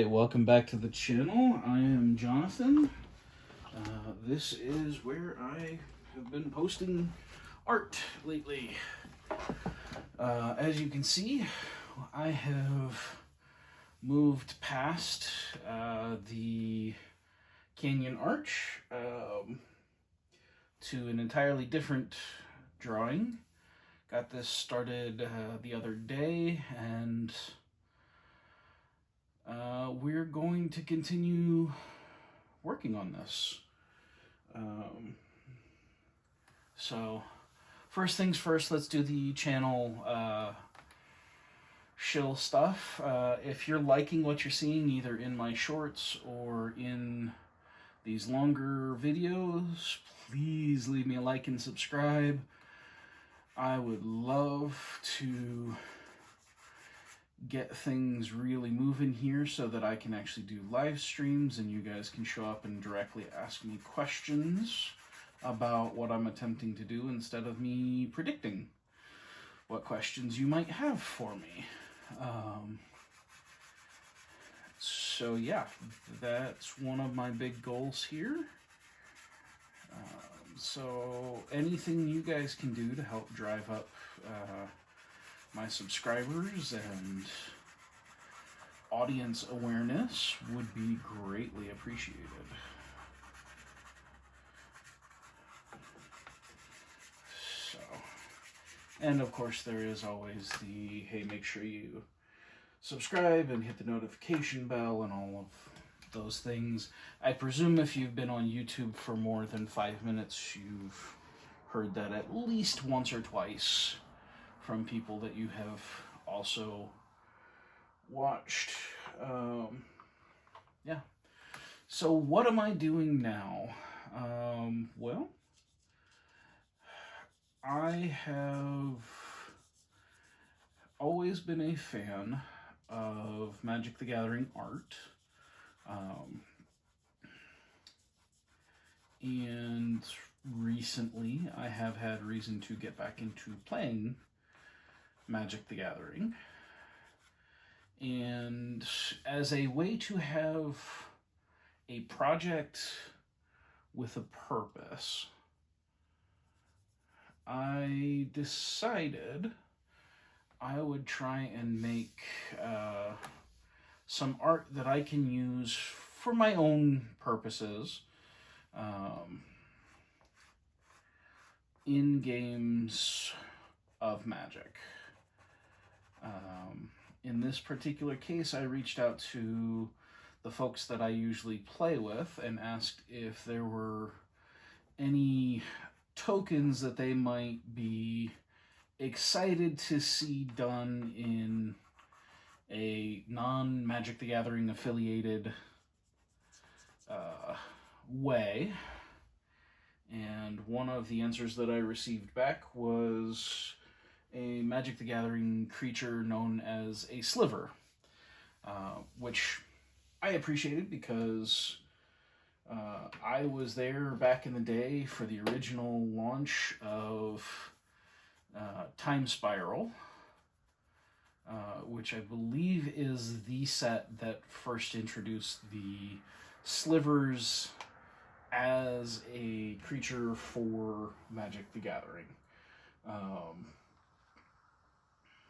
Alright, welcome back to the channel. I am Jonathan. This is where I have been posting art lately. As you can see, I have moved past the canyon arch to an entirely different drawing. Got this started the other day, and we're going to continue working on this. So, first things first, let's do the channel shill stuff. If you're liking what you're seeing, either in my shorts or in these longer videos, please leave me a like and subscribe. I would love to get things really moving here so that I can actually do live streams and you guys can show up and directly ask me questions about what I'm attempting to do instead of me predicting what questions you might have for me. So yeah, that's one of my big goals here. So anything you guys can do to help drive up my subscribers and audience awareness would be greatly appreciated. So, and of course there is always the, hey, make sure you subscribe and hit the notification bell and all of those things. I presume if you've been on YouTube for more than 5 minutes, you've heard that at least once or twice from people that you have also watched. Yeah. So what am I doing now? Well, I have always been a fan of Magic the Gathering art. And recently I have had reason to get back into playing Magic the Gathering. And as a way to have a project with a purpose, I decided I would try and make some art that I can use for my own purposes in games of Magic. In this particular case, I reached out to the folks that I usually play with and asked if there were any tokens that they might be excited to see done in a non-Magic the Gathering affiliated way. And one of the answers that I received back was a Magic the Gathering creature known as a Sliver, which I appreciated because I was there back in the day for the original launch of Time Spiral, which I believe is the set that first introduced the Slivers as a creature for Magic the Gathering.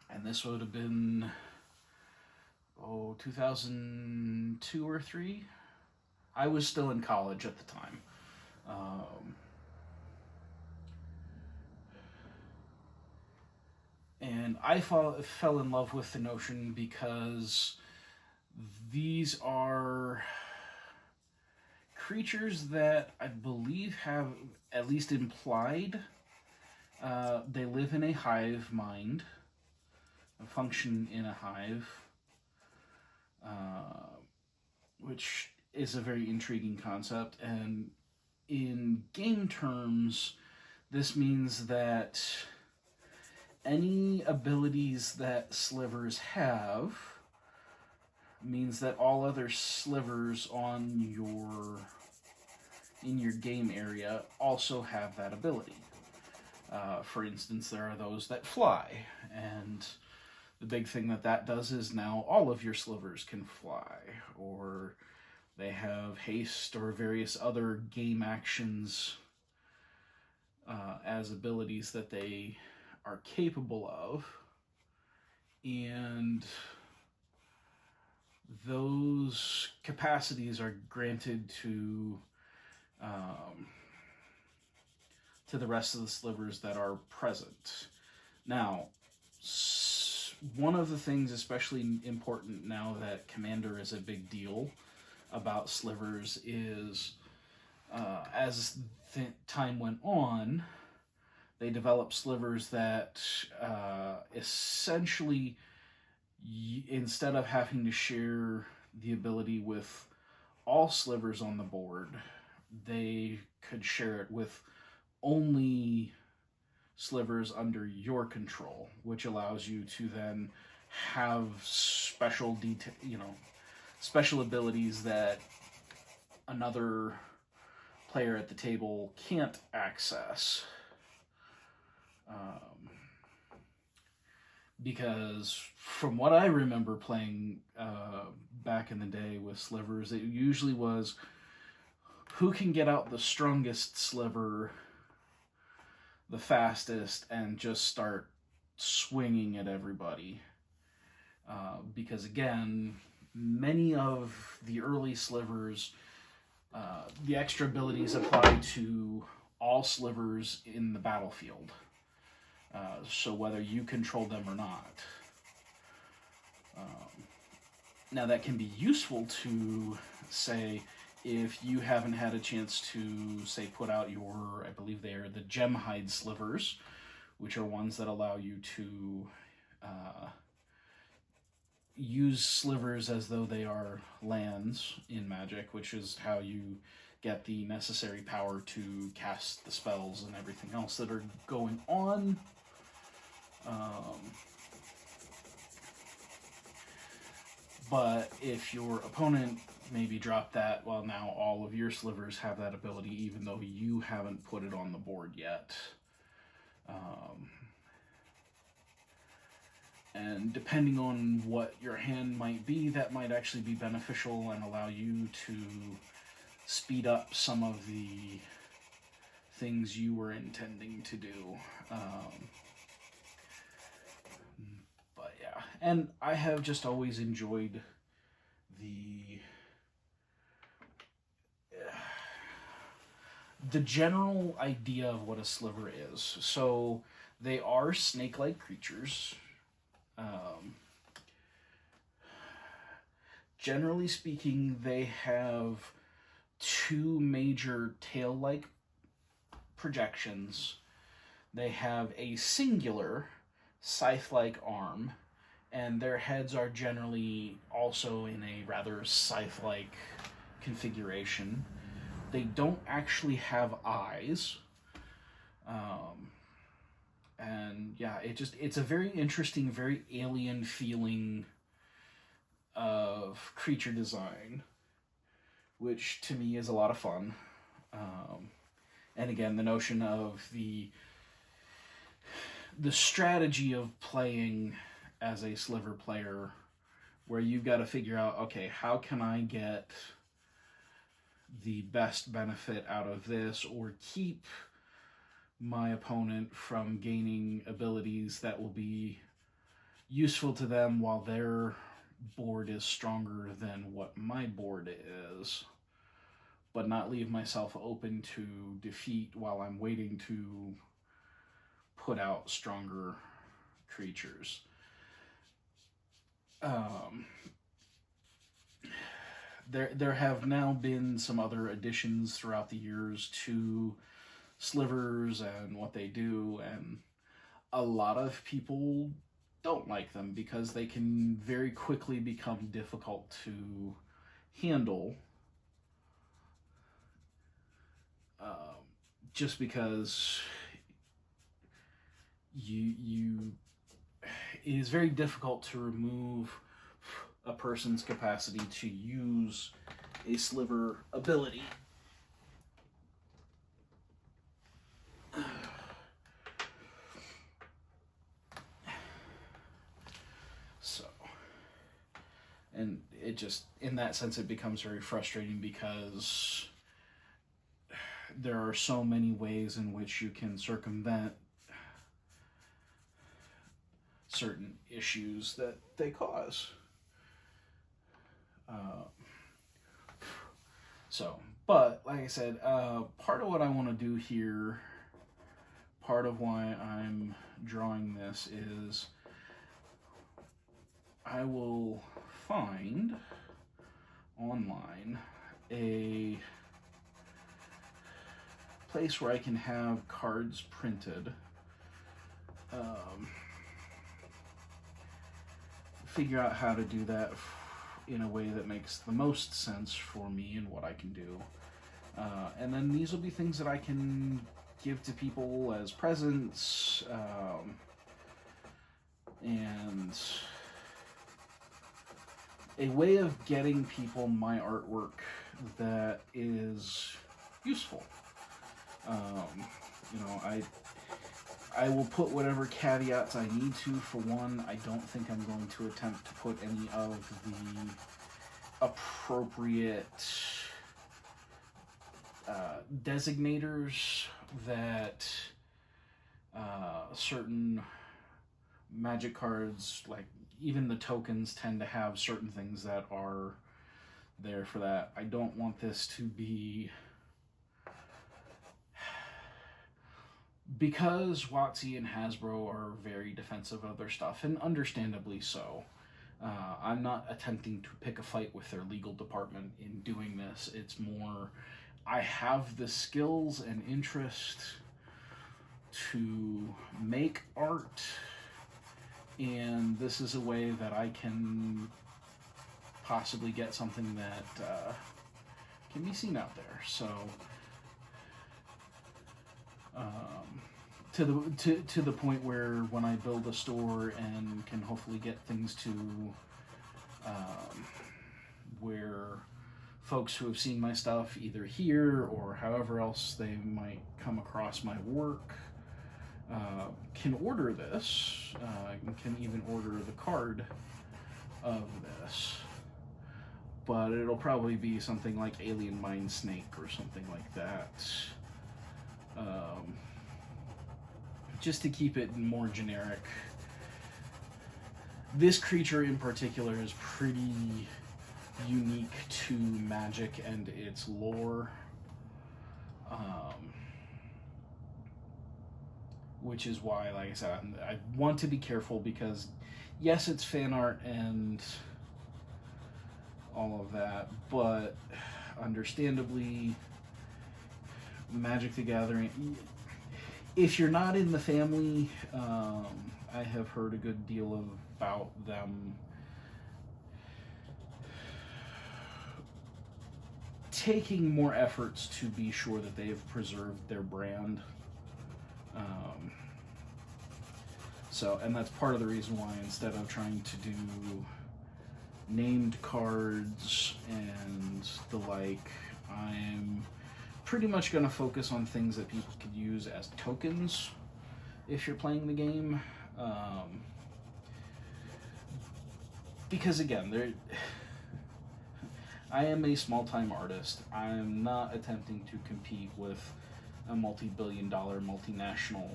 And this would have been, 2002 or 3? I was still in college at the time. And I fell in love with the notion because these are creatures that I believe have, at least implied, they live in a hive mind, function in a hive, which is a very intriguing concept. And in game terms, this means that any abilities that slivers have means that all other slivers in your game area also have that ability. For instance, there are those that fly, and The big thing that does is now all of your slivers can fly, or they have haste or various other game actions as abilities that they are capable of. And those capacities are granted to the rest of the slivers that are present. Now, one of the things especially important now that Commander is a big deal about slivers is as time went on, they developed slivers that essentially, instead of having to share the ability with all slivers on the board, they could share it with only slivers under your control, which allows you to then have special special abilities that another player at the table can't access. Because from what I remember playing back in the day with slivers, it usually was who can get out the strongest sliver the fastest and just start swinging at everybody. Because again, many of the early slivers, the extra abilities apply to all slivers in the battlefield. So whether you control them or not. Now that can be useful to, say, if you haven't had a chance to, say, put out your, I believe they are the gem hide slivers, which are ones that allow you to use slivers as though they are lands in Magic, which is how you get the necessary power to cast the spells and everything else that are going on. But if your opponent maybe dropped that, well, now all of your slivers have that ability, even though you haven't put it on the board yet. And depending on what your hand might be, that might actually be beneficial and allow you to speed up some of the things you were intending to do. But yeah, and I have just always enjoyed the general idea of what a sliver is. So they are snake-like creatures. Generally speaking, they have two major tail-like projections. They have a singular scythe-like arm, and their heads are generally also in a rather scythe-like configuration. They don't actually have eyes. And yeah, it's a very interesting, very alien feeling of creature design, which to me is a lot of fun. And again, the notion of the strategy of playing as a sliver player, where you've got to figure out, okay, how can I get the best benefit out of this, or keep my opponent from gaining abilities that will be useful to them while their board is stronger than what my board is, but not leave myself open to defeat while I'm waiting to put out stronger creatures. There have now been some other additions throughout the years to slivers and what they do, and a lot of people don't like them because they can very quickly become difficult to handle. Just because it is very difficult to remove a person's capacity to use a sliver ability. And it just, in that sense, it becomes very frustrating because there are so many ways in which you can circumvent certain issues that they cause. But like I said, part of what I want to do here, part of why I'm drawing this is I will find online a place where I can have cards printed. Figure out how to do that in a way that makes the most sense for me and what I can do. And then these will be things that I can give to people as presents, and a way of getting people my artwork that is useful. You know, I will put whatever caveats I need to. For one, I don't think I'm going to attempt to put any of the appropriate designators that certain Magic cards, like even the tokens, tend to have certain things that are there for that. I don't want this to be... Because WotC and Hasbro are very defensive of their stuff, and understandably so, I'm not attempting to pick a fight with their legal department in doing this. It's more, I have the skills and interest to make art, and this is a way that I can possibly get something that can be seen out there. So to the point where when I build a store and can hopefully get things to where folks who have seen my stuff either here or however else they might come across my work can order this, and can even order the card of this. But it'll probably be something like Alien Mind Snake or something like that. Just to keep it more generic. This creature in particular is pretty unique to Magic and its lore. Which is why, like I said, I want to be careful because, yes, it's fan art and all of that, but understandably, Magic the Gathering, if you're not in the family, I have heard a good deal about them taking more efforts to be sure that they have preserved their brand. And that's part of the reason why, instead of trying to do named cards and the like, I'm pretty much going to focus on things that people could use as tokens if you're playing the game. Because again, I am a small-time artist. I am not attempting to compete with a multi-billion-dollar multinational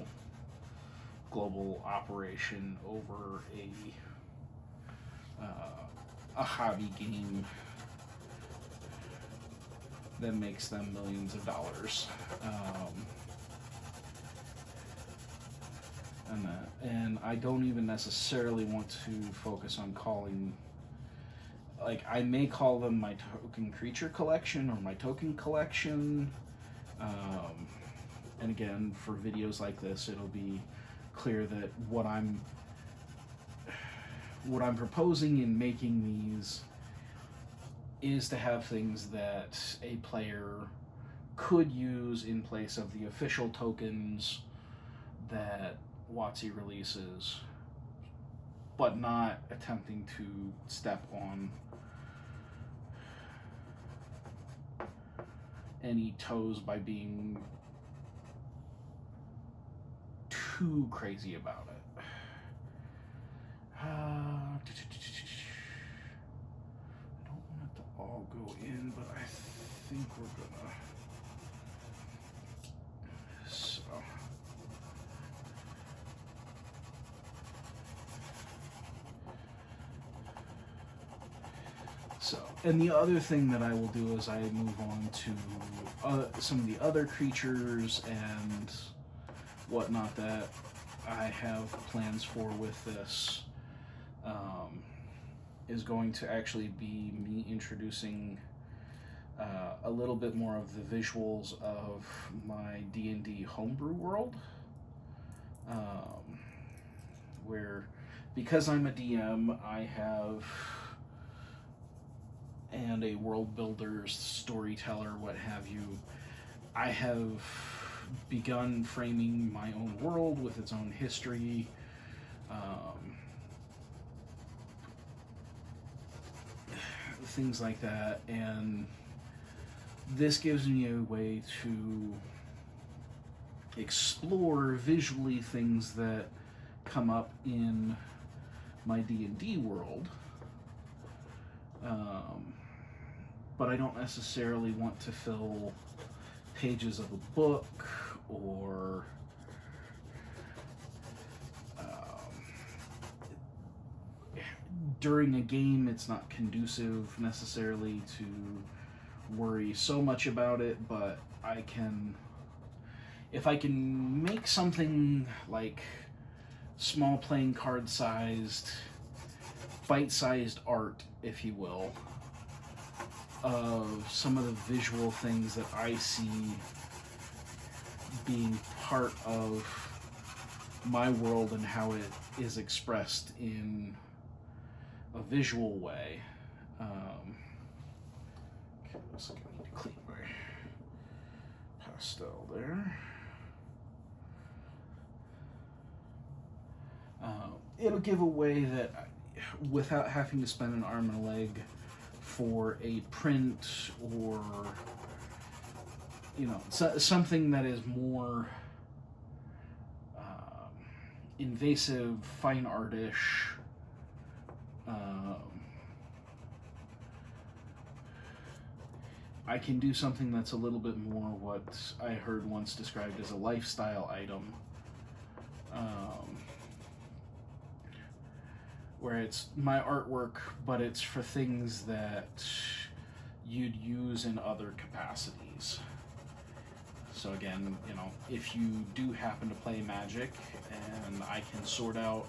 global operation over a hobby game that makes them millions of dollars. And I don't even necessarily want to focus on calling, like, I may call them my token creature collection or my token collection. And again, for videos like this, it'll be clear that what I'm proposing in making these is to have things that a player could use in place of the official tokens that WotC releases, but not attempting to step on any toes by being too crazy about it. again, but I think we're gonna. So, and the other thing that I will do is I move on to some of the other creatures and whatnot that I have plans for with this. Is going to actually be me introducing a little bit more of the visuals of my D&D homebrew world, where, because I'm a DM, I have, and a world builder, storyteller, what have you, I have begun framing my own world with its own history, things like that, and this gives me a way to explore visually things that come up in my D&D world, but I don't necessarily want to fill pages of a book or during a game. It's not conducive necessarily to worry so much about it, but I can, if I can make something like small playing card sized, bite-sized art, if you will, of some of the visual things that I see being part of my world and how it is expressed in a visual way. Okay, let's see, I need to clean my pastel there. It'll give a way that, without having to spend an arm and a leg for a print or, you know, something that is more invasive, fine artish. I can do something that's a little bit more what I heard once described as a lifestyle item, where it's my artwork, but it's for things that you'd use in other capacities. So again, you know, if you do happen to play Magic, and I can sort out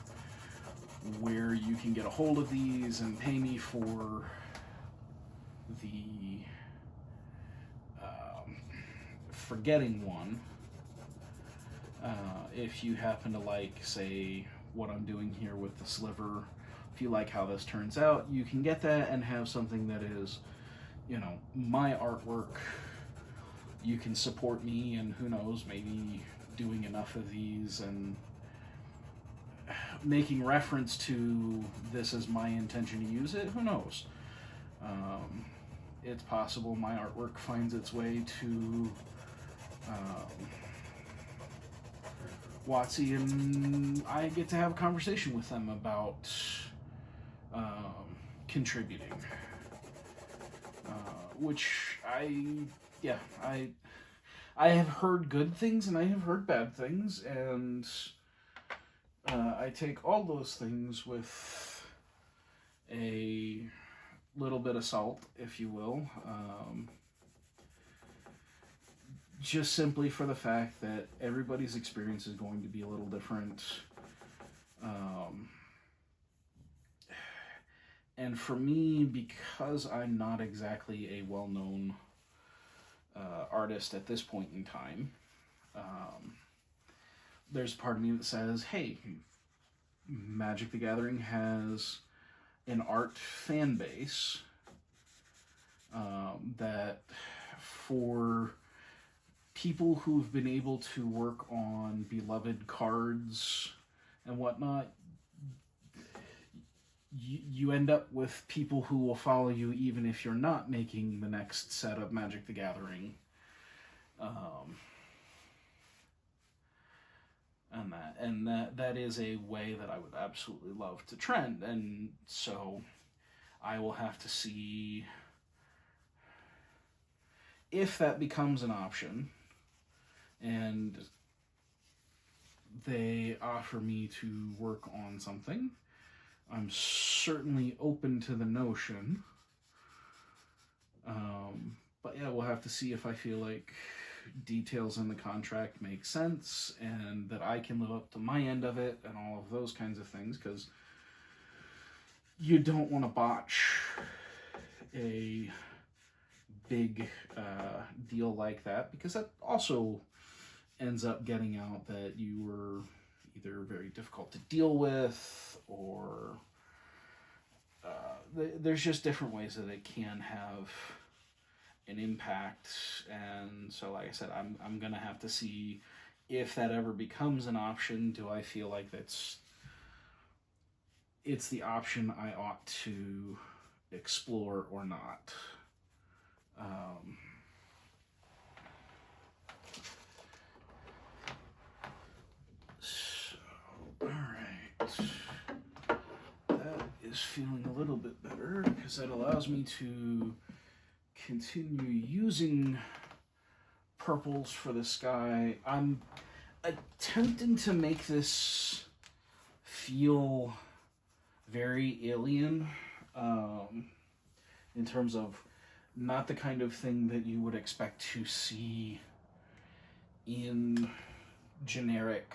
where you can get a hold of these and pay me for the forgetting one. If you happen to like, say, what I'm doing here with the Sliver, if you like how this turns out, you can get that and have something that is, you know, my artwork. You can support me, and who knows, maybe doing enough of these and making reference to this as my intention to use it, who knows. It's possible my artwork finds its way to WotC, and I get to have a conversation with them about contributing. Which I have heard good things and I have heard bad things, and I take all those things with a little bit of salt, if you will, just simply for the fact that everybody's experience is going to be a little different. And for me, because I'm not exactly a well-known artist at this point in time, there's a part of me that says, hey, Magic the Gathering has an art fan base that, for people who've been able to work on beloved cards and whatnot, you end up with people who will follow you even if you're not making the next set of Magic the Gathering. And that is a way that I would absolutely love to trend. And so I will have to see if that becomes an option and they offer me to work on something, I'm certainly open to the notion. But yeah, we'll have to see if I feel like details in the contract make sense and that I can live up to my end of it and all of those kinds of things, because you don't want to botch a big deal like that, because that also ends up getting out that you were either very difficult to deal with, or there's just different ways that it can have an impact. And so, like I said, I'm gonna have to see if that ever becomes an option. Do I feel like it's the option I ought to explore or not? So, all right. That is feeling a little bit better, because that allows me to continue using purples for the sky. I'm attempting to make this feel very alien, in terms of not the kind of thing that you would expect to see in generic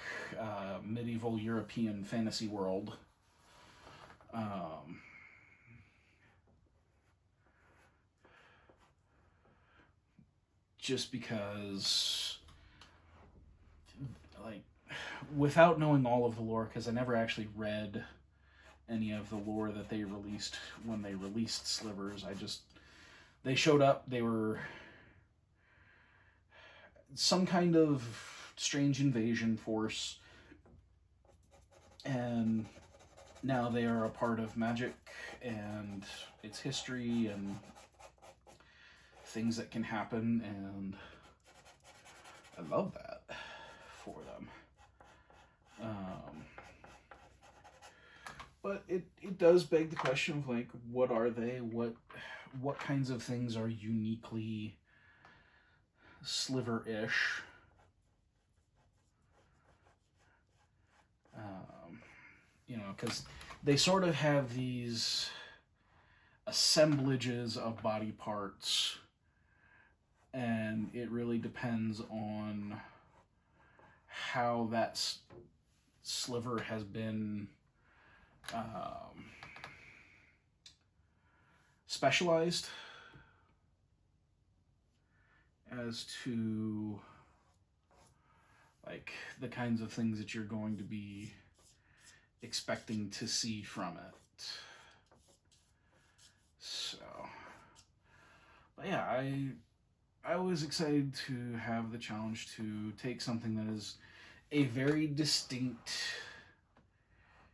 medieval European fantasy world. Just because, like, without knowing all of the lore, because I never actually read any of the lore that they released when they released Slivers. They showed up, they were some kind of strange invasion force, and now they are a part of magic and its history and things that can happen, and I love that for them. But it does beg the question of, like, what are they? What kinds of things are uniquely Sliver-ish? Because they sort of have these assemblages of body parts, and it really depends on how that sliver has been specialized as to, like, the kinds of things that you're going to be expecting to see from it. So, but yeah, I was excited to have the challenge to take something that is a very distinct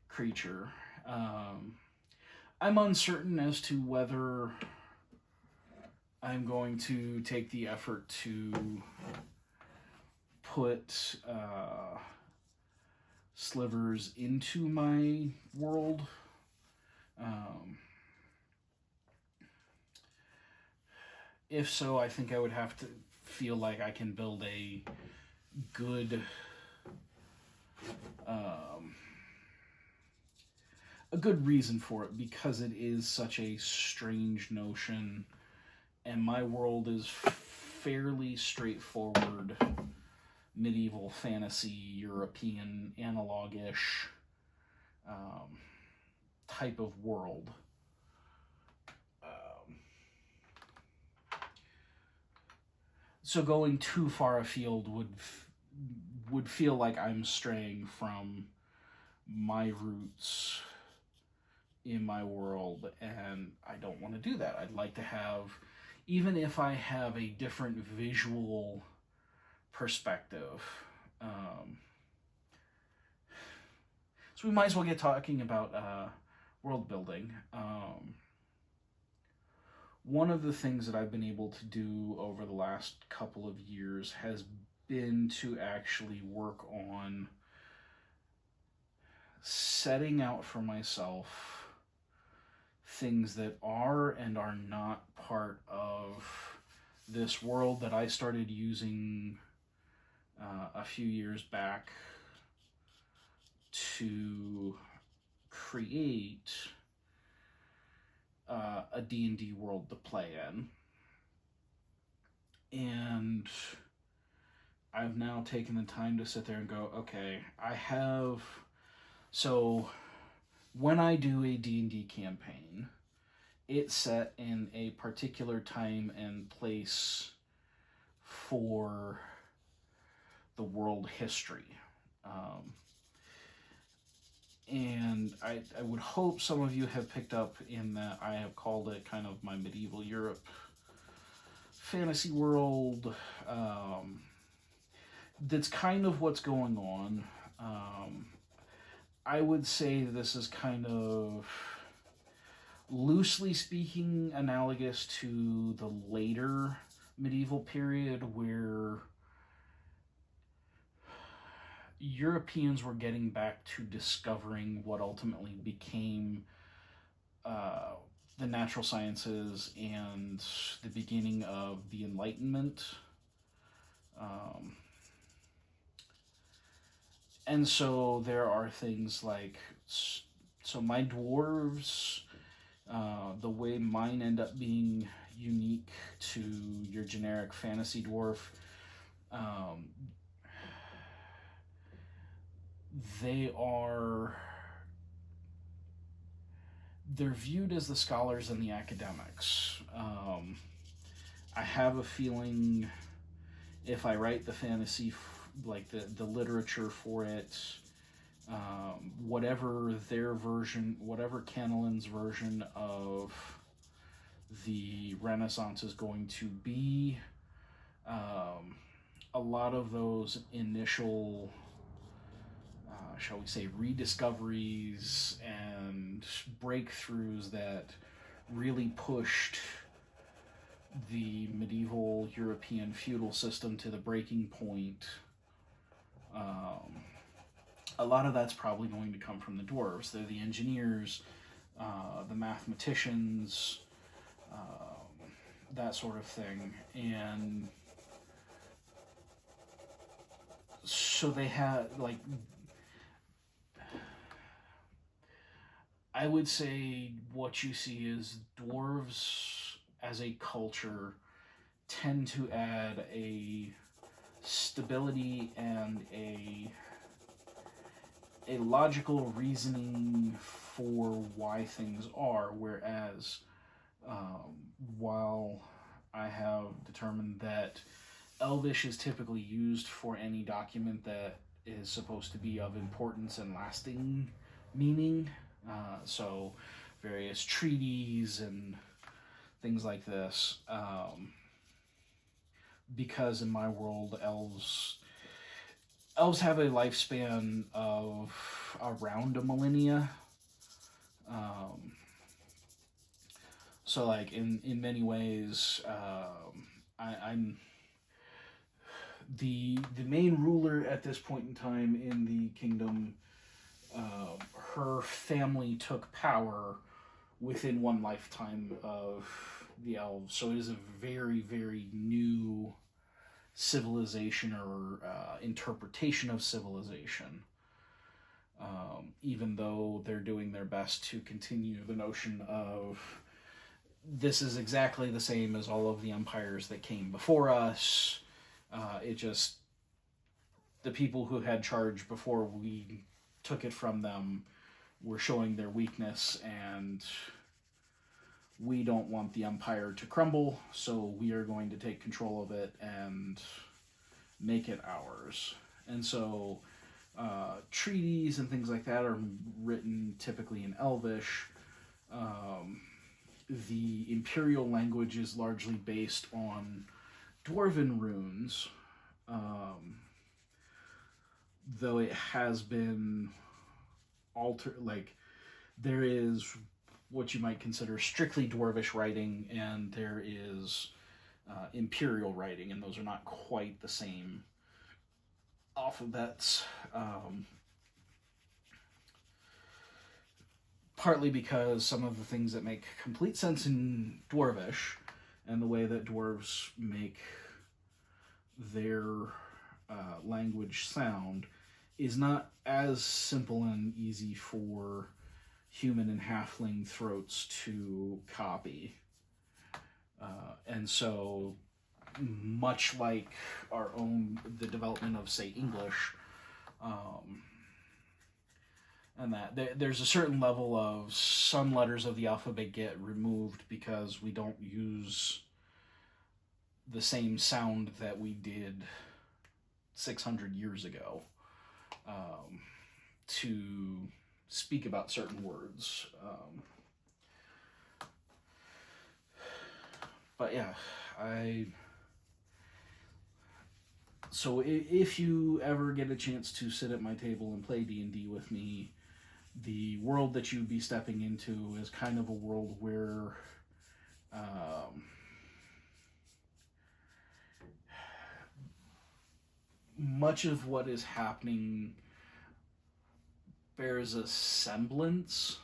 creature. I'm uncertain as to whether I'm going to take the effort to put slivers into my world. If so, I think I would have to feel like I can build a good reason for it, because it is such a strange notion, and my world is fairly straightforward medieval fantasy, European analog-ish type of world. So going too far afield would feel like I'm straying from my roots in my world, and I don't want to do that. I'd like to have, even if I have a different visual perspective. So we might as well get talking about world building. One of the things that I've been able to do over the last couple of years has been to actually work on setting out for myself things that are and are not part of this world that I started using a few years back to create a D&D world to play in. And I've now taken the time to sit there and go, okay, so when I do a D&D campaign, it's set in a particular time and place for the world history. And I would hope some of you have picked up in that I have called it kind of my medieval Europe fantasy world. That's kind of what's going on. I would say this is kind of, loosely speaking, analogous to the later medieval period where Europeans were getting back to discovering what ultimately became the natural sciences and the beginning of the Enlightenment. And so there are things like, so my dwarves, the way mine end up being unique to your generic fantasy dwarf, they're viewed as the scholars and the academics. I have a feeling if I write the fantasy, like the literature for it, whatever their version, whatever Canalin's version of the Renaissance is going to be, a lot of those initial, shall we say, rediscoveries and breakthroughs that really pushed the medieval European feudal system to the breaking point, a lot of that's probably going to come from the dwarves. They're the engineers, the mathematicians, that sort of thing. And so they had, like, I would say what you see is dwarves as a culture tend to add a stability and a logical reasoning for why things are, whereas while I have determined that Elvish is typically used for any document that is supposed to be of importance and lasting meaning, so various treaties and things like this, because in my world elves have a lifespan of around a millennia. So like in many ways, I'm the main ruler at this point in time in the kingdom. Her family took power within one lifetime of the elves, so it is a very, very new civilization or interpretation of civilization. Even though they're doing their best to continue the notion of this is exactly the same as all of the empires that came before us. It just, the people who had charge before we took it from them were showing their weakness, and we don't want the empire to crumble, so we are going to take control of it and make it ours. And so treaties and things like that are written typically in Elvish. The imperial language is largely based on Dwarven runes, though it has been altered. Like, there is what you might consider strictly Dwarvish writing, and there is imperial writing, and those are not quite the same alphabets. Partly because some of the things that make complete sense in Dwarvish and the way that dwarves make their language sound is not as simple and easy for human and halfling throats to copy. And so, much like the development of, say, English, and that there's a certain level of some letters of the alphabet get removed because we don't use the same sound that we did 600 years ago to speak about certain words. But yeah, so if you ever get a chance to sit at my table and play D&D with me, the world that you'd be stepping into is kind of a world where much of what is happening bears a semblance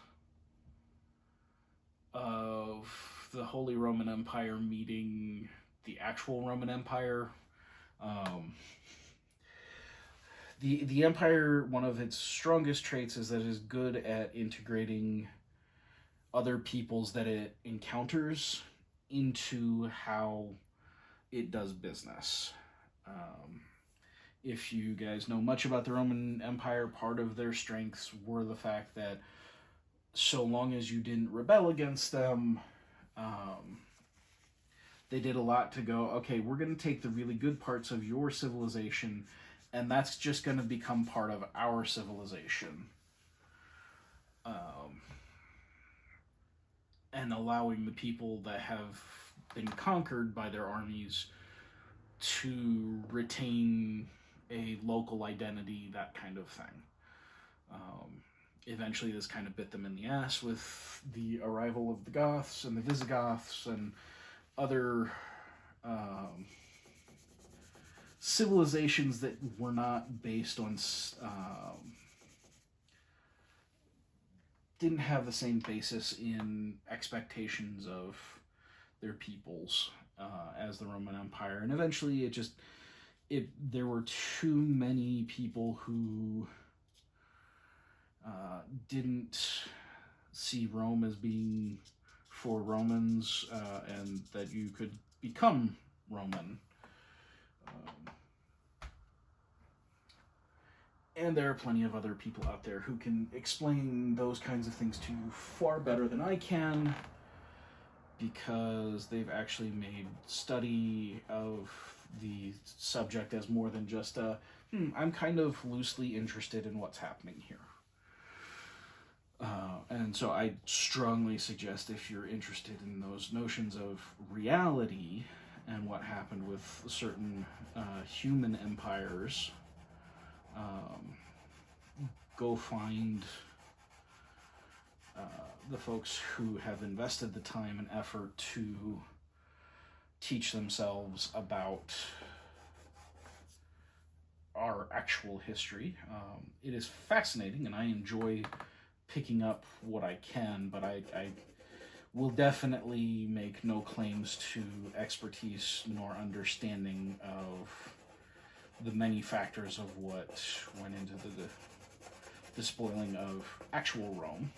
of the Holy Roman Empire meeting the actual Roman Empire. The Empire, one of its strongest traits is that it is good at integrating other peoples that it encounters into how it does business. If you guys know much about the Roman Empire, part of their strengths were the fact that so long as you didn't rebel against them, they did a lot to go, okay, we're going to take the really good parts of your civilization, and that's just going to become part of our civilization. And allowing the people that have been conquered by their armies to retain a local identity, that kind of thing. Eventually this kind of bit them in the ass with the arrival of the Goths and the Visigoths and other civilizations that were not based on didn't have the same basis in expectations of their peoples as the Roman Empire. And eventually there were too many people who didn't see Rome as being for Romans, and that you could become Roman. And there are plenty of other people out there who can explain those kinds of things to you far better than I can, because they've actually made study of the subject as more than just I'm kind of loosely interested in what's happening here. And so I strongly suggest, if you're interested in those notions of reality and what happened with certain human empires, go find the folks who have invested the time and effort to teach themselves about our actual history. It is fascinating, and I enjoy picking up what I can, but I will definitely make no claims to expertise nor understanding of the many factors of what went into the spoiling of actual Rome.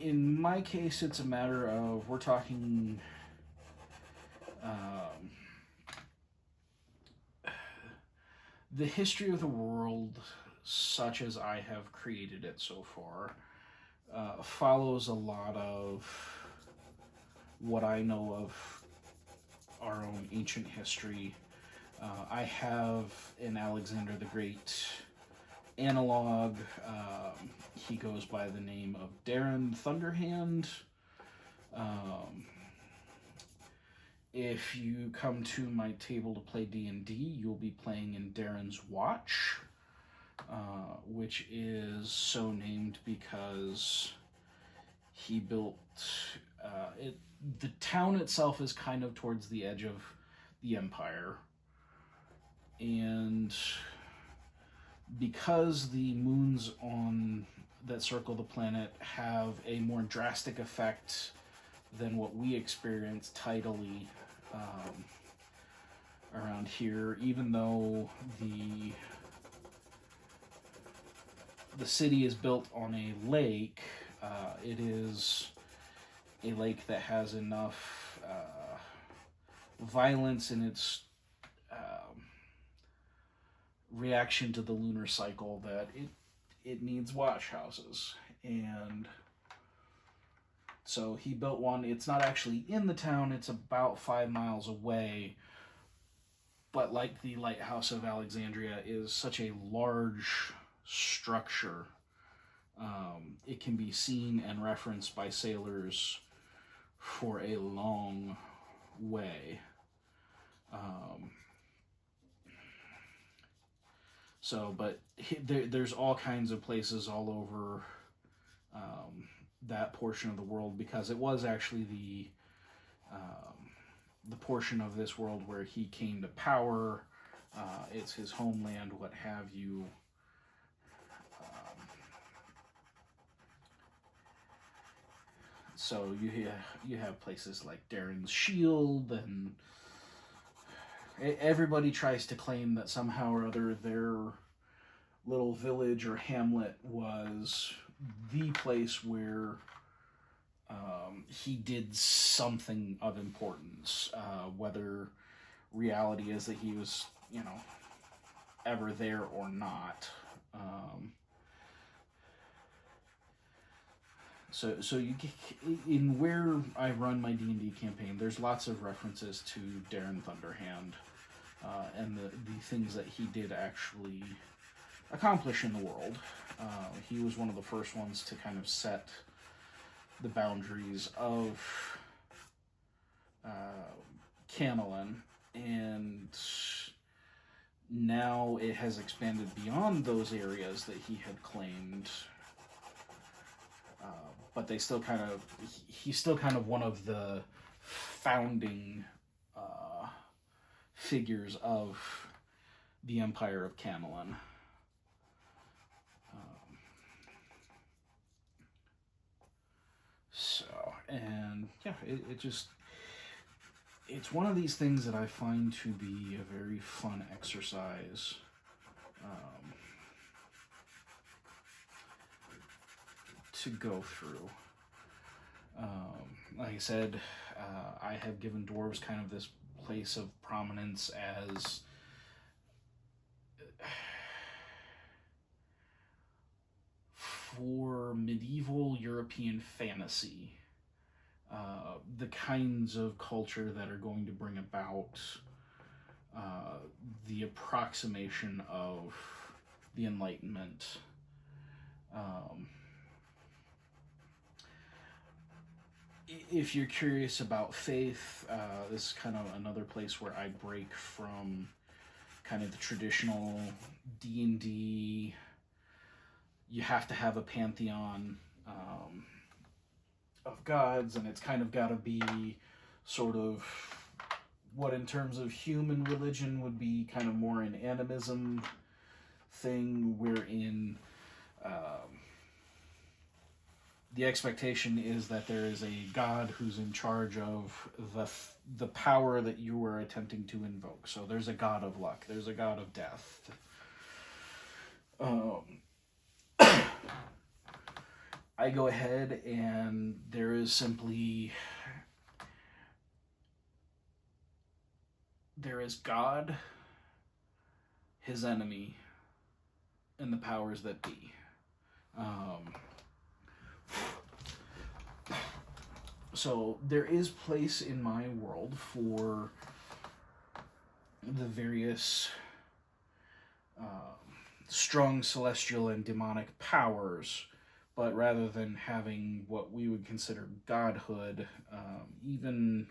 In my case, it's a matter of, we're talking the history of the world, such as I have created it so far, follows a lot of what I know of our own ancient history. I have an Alexander the Great analog. He goes by the name of Darren Thunderhand. If you come to my table to play D&D, you'll be playing in Darren's Watch, which is so named because he built it. The town itself is kind of towards the edge of the Empire, and because the moons on that circle the planet have a more drastic effect than what we experience tidally around here, even though the city is built on a lake. It is a lake that has enough violence in its reaction to the lunar cycle that it needs wash houses. And so he built one. It's not actually in the town, it's about 5 miles away. But like the Lighthouse of Alexandria is such a large structure, it can be seen and referenced by sailors for a long way. But there's all kinds of places all over that portion of the world, because it was actually the portion of this world where he came to power. It's his homeland, what have you. So you have places like Darren's Shield, and everybody tries to claim that somehow or other their little village or hamlet was the place where he did something of importance, whether reality is that he was, ever there or not. So you in where I run my D&D campaign, there's lots of references to Darren Thunderhand and the things that he did actually accomplish in the world. He was one of the first ones to kind of set the boundaries of Canelon, and now it has expanded beyond those areas that he had claimed. But they still he's still kind of one of the founding figures of the Empire of Canelon. It's one of these things that I find to be a very fun exercise. To go through. Like I said, I have given dwarves kind of this place of prominence as for medieval European fantasy, the kinds of culture that are going to bring about the approximation of the Enlightenment. If you're curious about faith, this is kind of another place where I break from kind of the traditional D&D. You have to have a pantheon of gods, and it's kind of got to be sort of what in terms of human religion would be kind of more an animism thing, wherein the expectation is that there is a god who's in charge of the power that you are attempting to invoke. So there's a god of luck. There's a god of death. I go ahead and there is God, his enemy, and the powers that be. So there is place in my world for the various strong celestial and demonic powers, but rather than having what we would consider godhood, even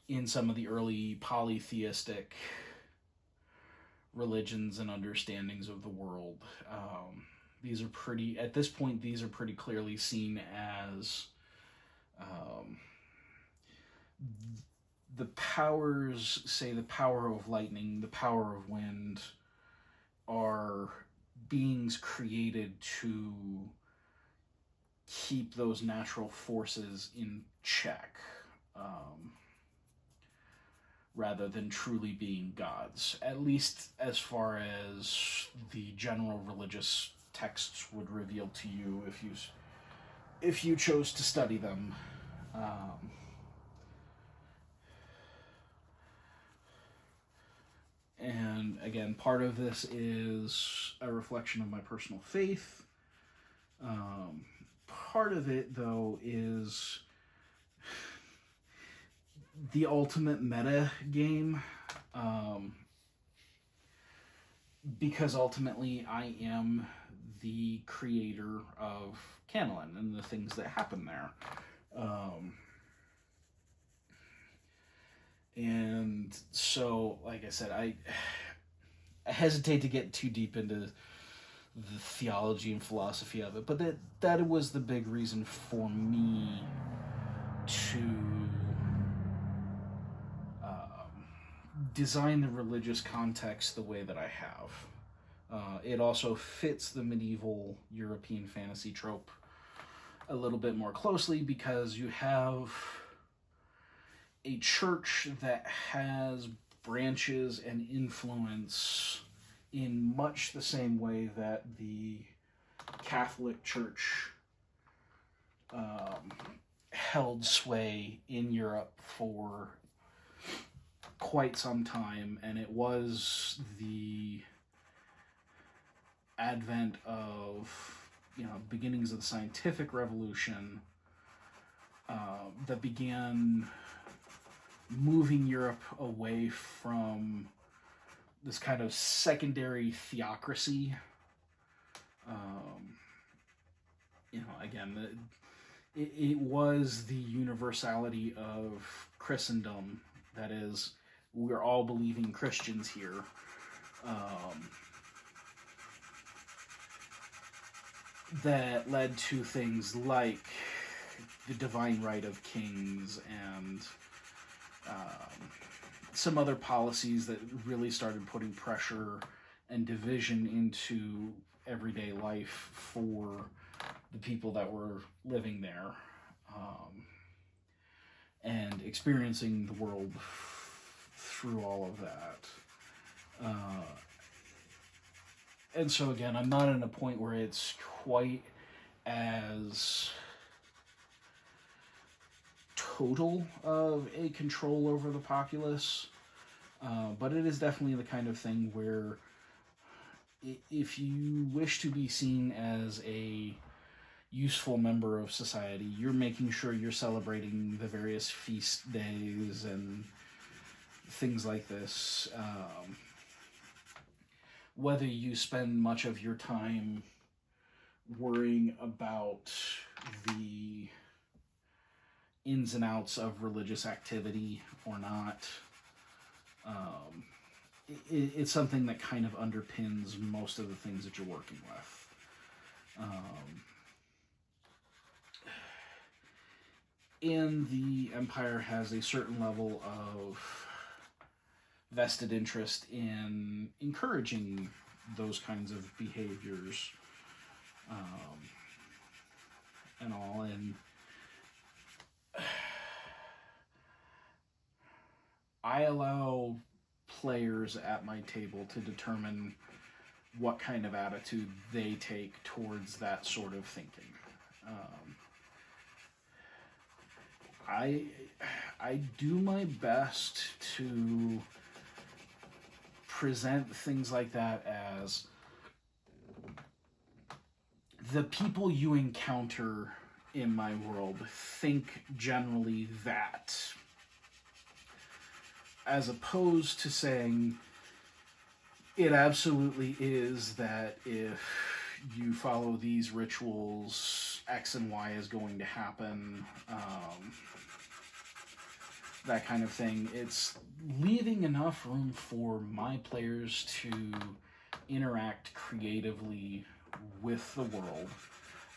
in some of the early polytheistic religions and understandings of the world, these are pretty clearly seen as the powers, say the power of lightning, the power of wind, are beings created to keep those natural forces in check, rather than truly being gods, at least as far as the general religious texts would reveal to you if you chose to study them. And again, part of this is a reflection of my personal faith. Part of it, though, is the ultimate meta game. Because ultimately I am the creator of Canalin and the things that happen there. And so, like I said, I hesitate to get too deep into the theology and philosophy of it, but that was the big reason for me to design the religious context the way that I have. It also fits the medieval European fantasy trope a little bit more closely because you have a church that has branches and influence in much the same way that the Catholic Church held sway in Europe for quite some time, and it was the advent of, beginnings of the scientific revolution that began moving Europe away from this kind of secondary theocracy. Again, it was the universality of Christendom, that is, we're all believing Christians here, that led to things like the divine right of kings and some other policies that really started putting pressure and division into everyday life for the people that were living there, and experiencing the world through all of that. And so again, I'm not in a point where it's quite as total of a control over the populace, but it is definitely the kind of thing where if you wish to be seen as a useful member of society, you're making sure you're celebrating the various feast days and things like this. Whether you spend much of your time worrying about the ins and outs of religious activity or not, it's something that kind of underpins most of the things that you're working with. And the Empire has a certain level of vested interest in encouraging those kinds of behaviors, and all. And I allow players at my table to determine what kind of attitude they take towards that sort of thinking. I do my best to present things like that as the people you encounter in my world think generally that, as opposed to saying it absolutely is that if you follow these rituals, X and Y is going to happen, that kind of thing. It's leaving enough room for my players to interact creatively with the world.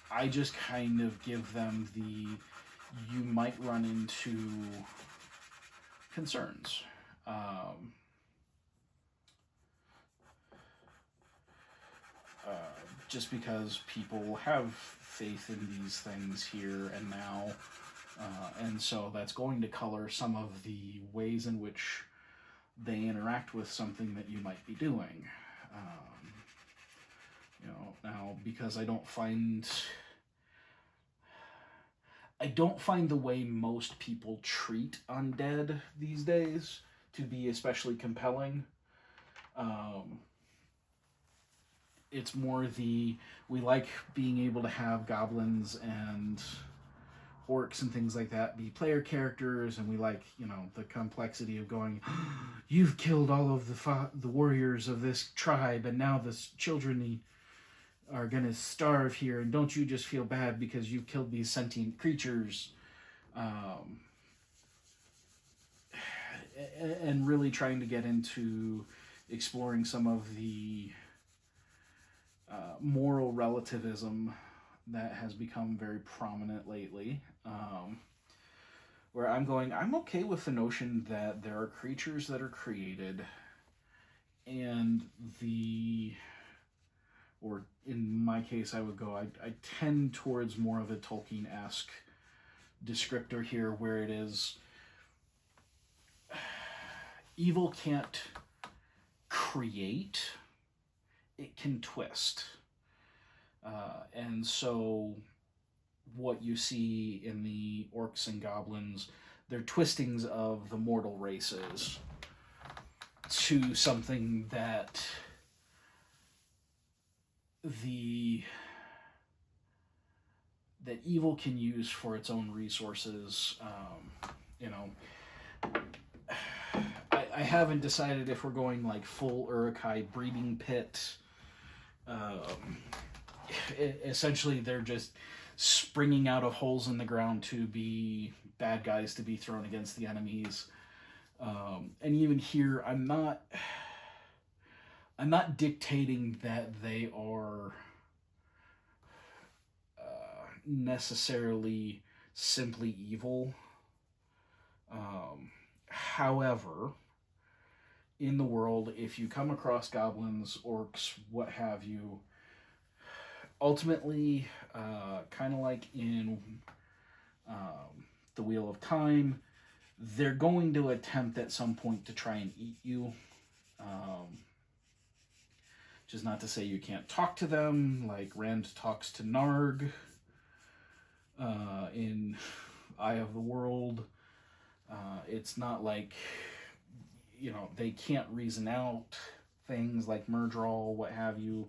I just kind of give them you might run into concerns. just because people have faith in these things here and now. And so that's going to color some of the ways in which they interact with something that you might be doing. Now, because I don't find the way most people treat undead these days to be especially compelling. It's more we like being able to have goblins and orcs and things like that be player characters, and we like, the complexity of going, you've killed all of the warriors of this tribe, and now the children are gonna starve here, and don't you just feel bad because you've killed these sentient creatures? And really trying to get into exploring some of the moral relativism that has become very prominent lately, where I'm okay with the notion that there are creatures that are created, and or in my case, I would go, I tend towards more of a Tolkien-esque descriptor here, where it is, evil can't create, it can twist. And so what you see in the orcs and goblins, they're twistings of the mortal races to something that that evil can use for its own resources. I haven't decided if we're going like full Uruk-hai breeding pit. Essentially, they're just springing out of holes in the ground to be bad guys to be thrown against the enemies. And even here, I'm not dictating that they are necessarily simply evil. However, in the world, if you come across goblins, orcs, what have you, ultimately, kind of like in The Wheel of Time, they're going to attempt at some point to try and eat you. Which is not to say you can't talk to them, like Rand talks to Narg in Eye of the World. It's not like, they can't reason out things like Murdral, what have you.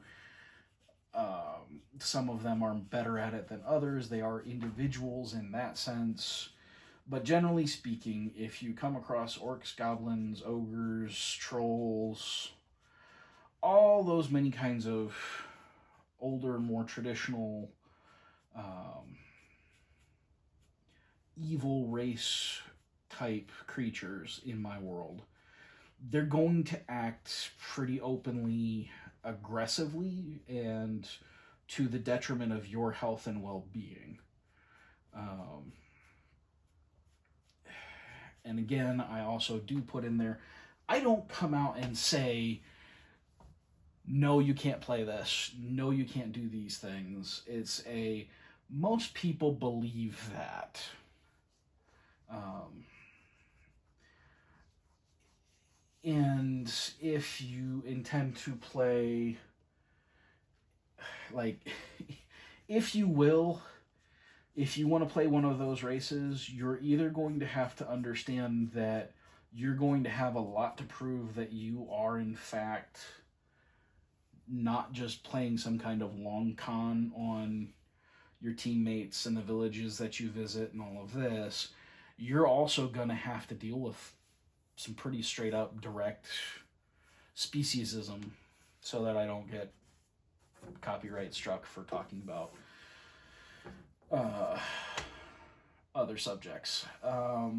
Some of them are better at it than others. They are individuals in that sense. But generally speaking, if you come across orcs, goblins, ogres, trolls, all those many kinds of older, more traditional evil race type creatures in my world, they're going to act pretty openly, aggressively, and to the detriment of your health and well-being. And again, I also do put in there, I don't come out and say, no, you can't play this, no, you can't do these things. It's most people believe that. And if you intend to play, like, if you want to play one of those races, you're either going to have to understand that you're going to have a lot to prove that you are, in fact, not just playing some kind of long con on your teammates and the villages that you visit and all of this. You're also going to have to deal with some pretty straight up direct speciesism, so that I don't get copyright struck for talking about other subjects. Or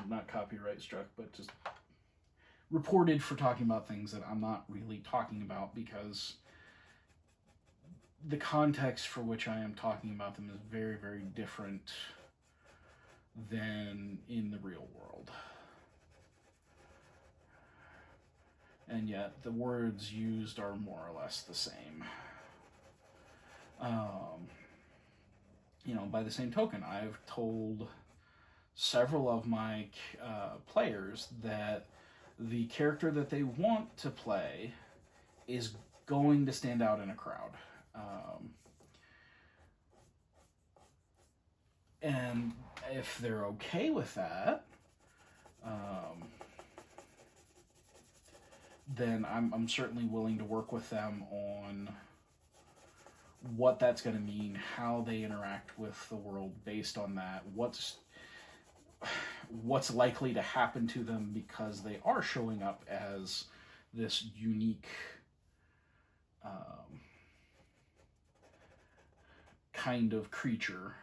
not copyright struck, but just reported for talking about things that I'm not really talking about, because the context for which I am talking about them is very, very different than in the real world. and yet the words used are more or less the same. By the same token, I've told several of my players that the character that they want to play is going to stand out in a crowd. And if they're okay with that, then I'm certainly willing to work with them on what that's going to mean, how they interact with the world based on that, what's likely to happen to them because they are showing up as this unique kind of creature.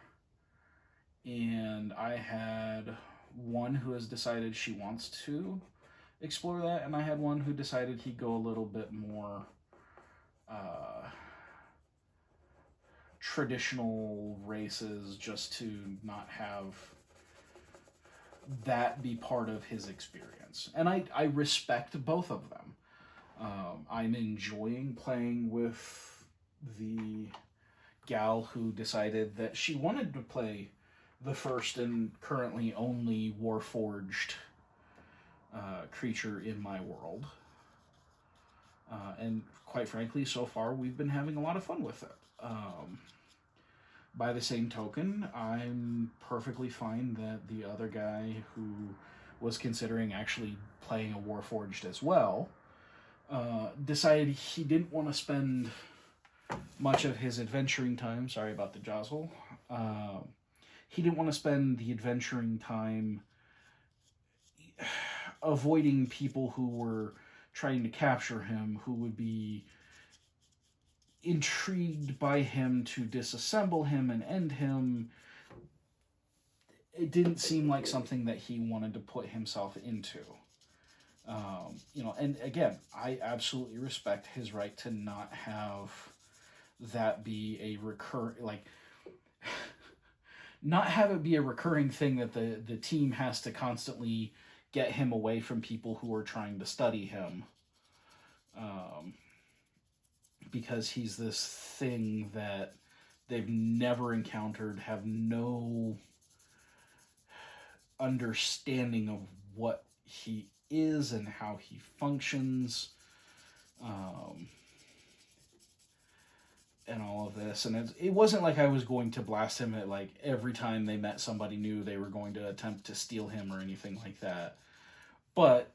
And I had one who has decided she wants to explore that, and I had one who decided he'd go a little bit more traditional races, just to not have that be part of his experience. And I respect both of them. I'm enjoying playing with the gal who decided that she wanted to play the first and currently only Warforged creature in my world. And quite frankly, so far we've been having a lot of fun with it. By the same token, I'm perfectly fine that the other guy who was considering actually playing a Warforged as well decided he didn't want to spend much of his adventuring time, sorry about the jostle, he didn't want to spend the adventuring time avoiding people who were trying to capture him, who would be intrigued by him to disassemble him and end him. It didn't seem like something that he wanted to put himself into. And again, I absolutely respect his right to not have that be a not have it be a recurring thing that the team has to constantly get him away from people who are trying to study him. Because he's this thing that they've never encountered, have no understanding of what he is and how he functions, and all of this. And it wasn't like I was going to blast him at, like, every time they met somebody new they were going to attempt to steal him or anything like that. But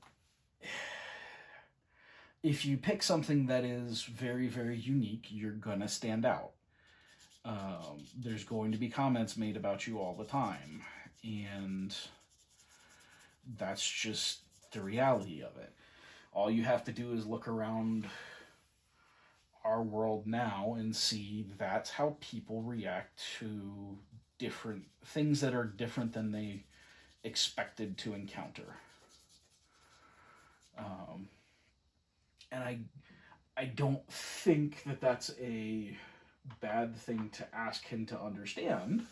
if you pick something that is very, very unique, you're gonna stand out. There's going to be comments made about you all the time, and that's just the reality of it. All you have to do is look around our world now and see that's how people react to different things that are different than they expected to encounter. And I don't think that that's a bad thing to ask him to understand.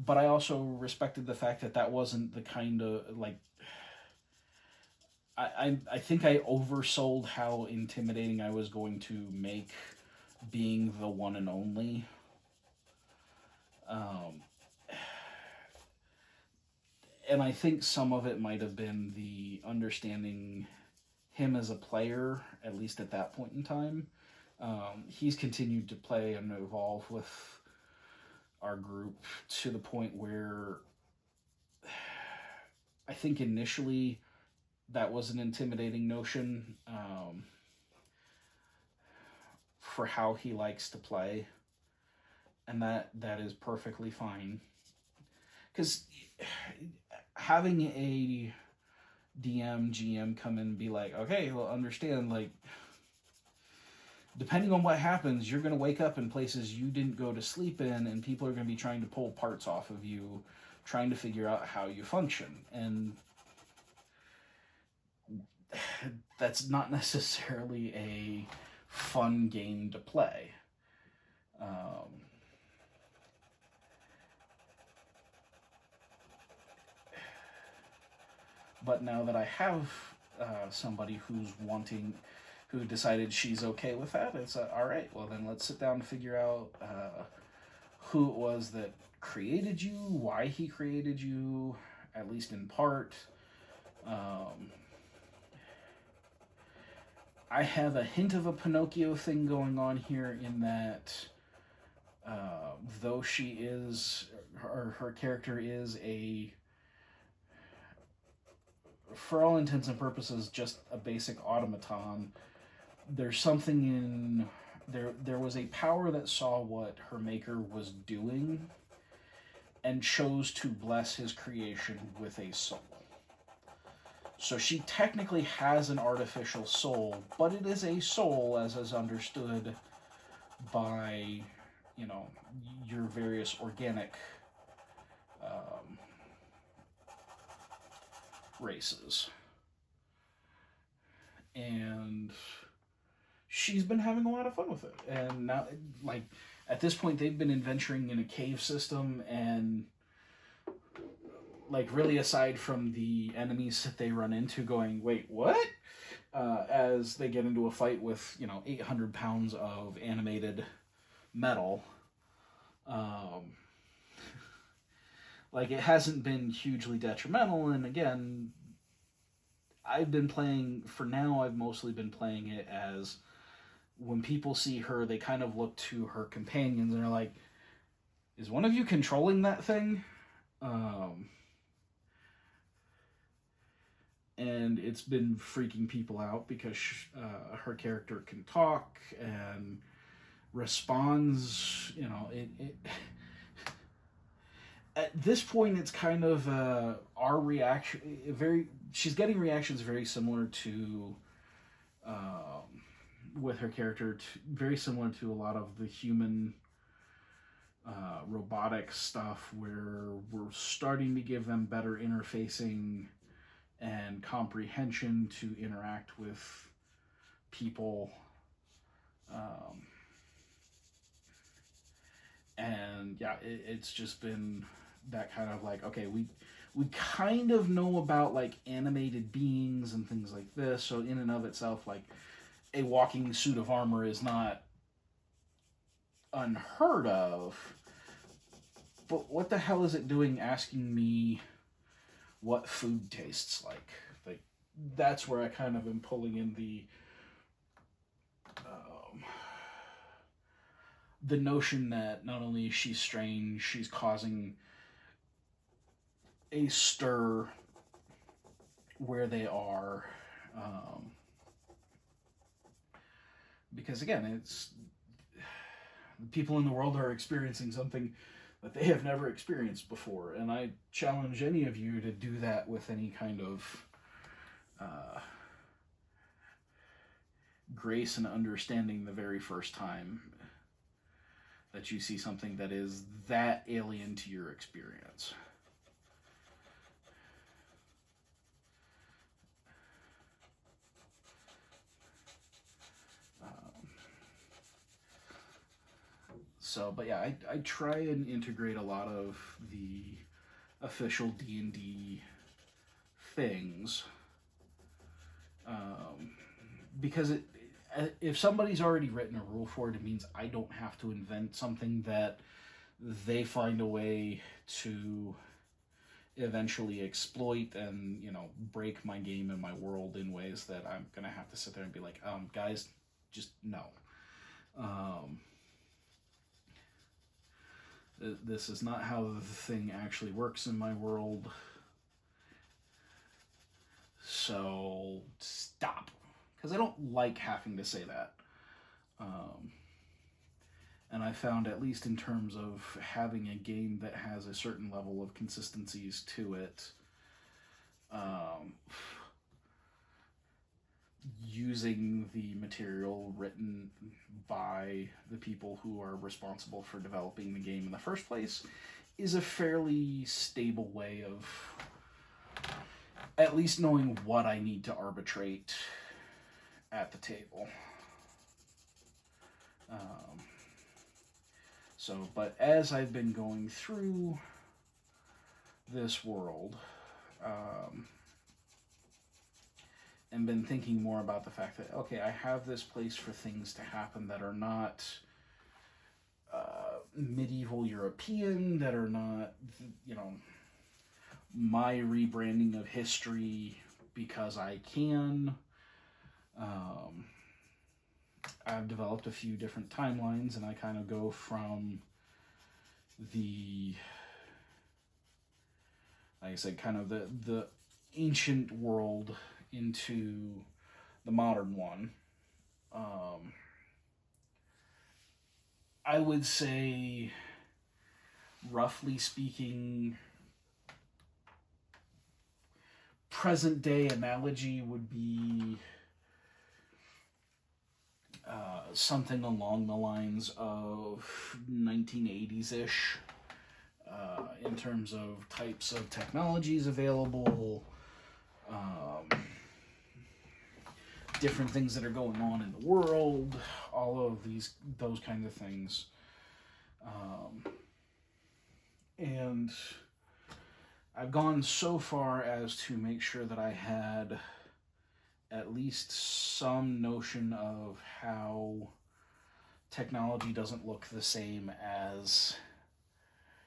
But I also respected the fact that that wasn't the kind of, like, I think I oversold how intimidating I was going to make being the one and only. And I think some of it might have been the understanding him as a player, at least at that point in time. He's continued to play and evolve with our group to the point where I think initially that was an intimidating notion for how he likes to play, and that is perfectly fine. Because having a DM, GM come in and be like, okay, well, understand, like, depending on what happens, you're going to wake up in places you didn't go to sleep in, and people are going to be trying to pull parts off of you, trying to figure out how you function. And that's not necessarily a fun game to play. But now that I have somebody who decided she's okay with that. It's all right. Well, then let's sit down and figure out who it was that created you, why he created you, at least in part. I have a hint of a Pinocchio thing going on here in that though she is, her character is for all intents and purposes, just a basic automaton, there's something in, there was a power that saw what her maker was doing and chose to bless his creation with a soul. So she technically has an artificial soul, but it is a soul as is understood by, your various organic races. And she's been having a lot of fun with it. And now, like, at this point, they've been adventuring in a cave system, and like, really, aside from the enemies that they run into going, wait, what? As they get into a fight with, 800 pounds of animated metal. Like, it hasn't been hugely detrimental, and again, I've mostly been playing it as, when people see her, they kind of look to her companions and are like, is one of you controlling that thing? And it's been freaking people out because her character can talk and responds, at this point, it's kind of our reaction. She's getting reactions very similar to, with her character, very similar to a lot of the human robotic stuff, where we're starting to give them better interfacing and comprehension to interact with people. And yeah, it's just been that kind of like, okay, we kind of know about like animated beings and things like this, so in and of itself, like, a walking suit of armor is not unheard of, but what the hell is it doing asking me what food tastes like? Like, that's where I kind of am pulling in the notion that not only is she strange, she's causing a stir where they are. Because again, it's people in the world are experiencing something that they have never experienced before, and I challenge any of you to do that with any kind of grace and understanding the very first time that you see something that is that alien to your experience. But yeah, I try and integrate a lot of the official D&D things, because if somebody's already written a rule for it, it means I don't have to invent something that they find a way to eventually exploit and, break my game and my world in ways that I'm going to have to sit there and be like, guys, just no. This is not how the thing actually works in my world. So stop. Because I don't like having to say that. And I found, at least in terms of having a game that has a certain level of consistencies to it, using the material written by the people who are responsible for developing the game in the first place is a fairly stable way of at least knowing what I need to arbitrate at the table. But as I've been going through this world, and been thinking more about the fact that, okay, I have this place for things to happen that are not medieval European, that are not, you know, my rebranding of history because I can. I've developed a few different timelines, and I kind of go from the, like I said, kind of the ancient world into the modern one. I would say, roughly speaking, present day analogy would be something along the lines of 1980s-ish, in terms of types of technologies available, different things that are going on in the world, all of those kinds of things. And I've gone so far as to make sure that I had at least some notion of how technology doesn't look the same as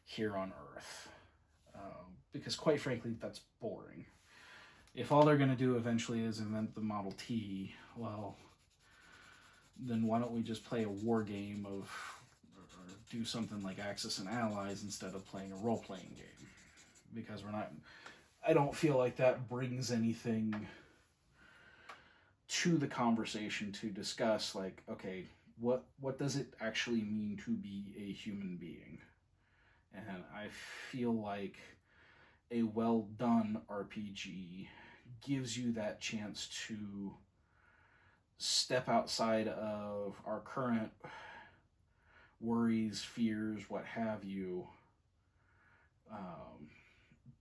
here on Earth. Because quite frankly, that's boring. If all they're going to do eventually is invent the Model T, well, then why don't we just play a war game or do something like Axis and Allies instead of playing a role-playing game? Because I don't feel like that brings anything to the conversation to discuss, like, okay, what does it actually mean to be a human being? And I feel like a well-done RPG gives you that chance to step outside of our current worries, fears, what have you,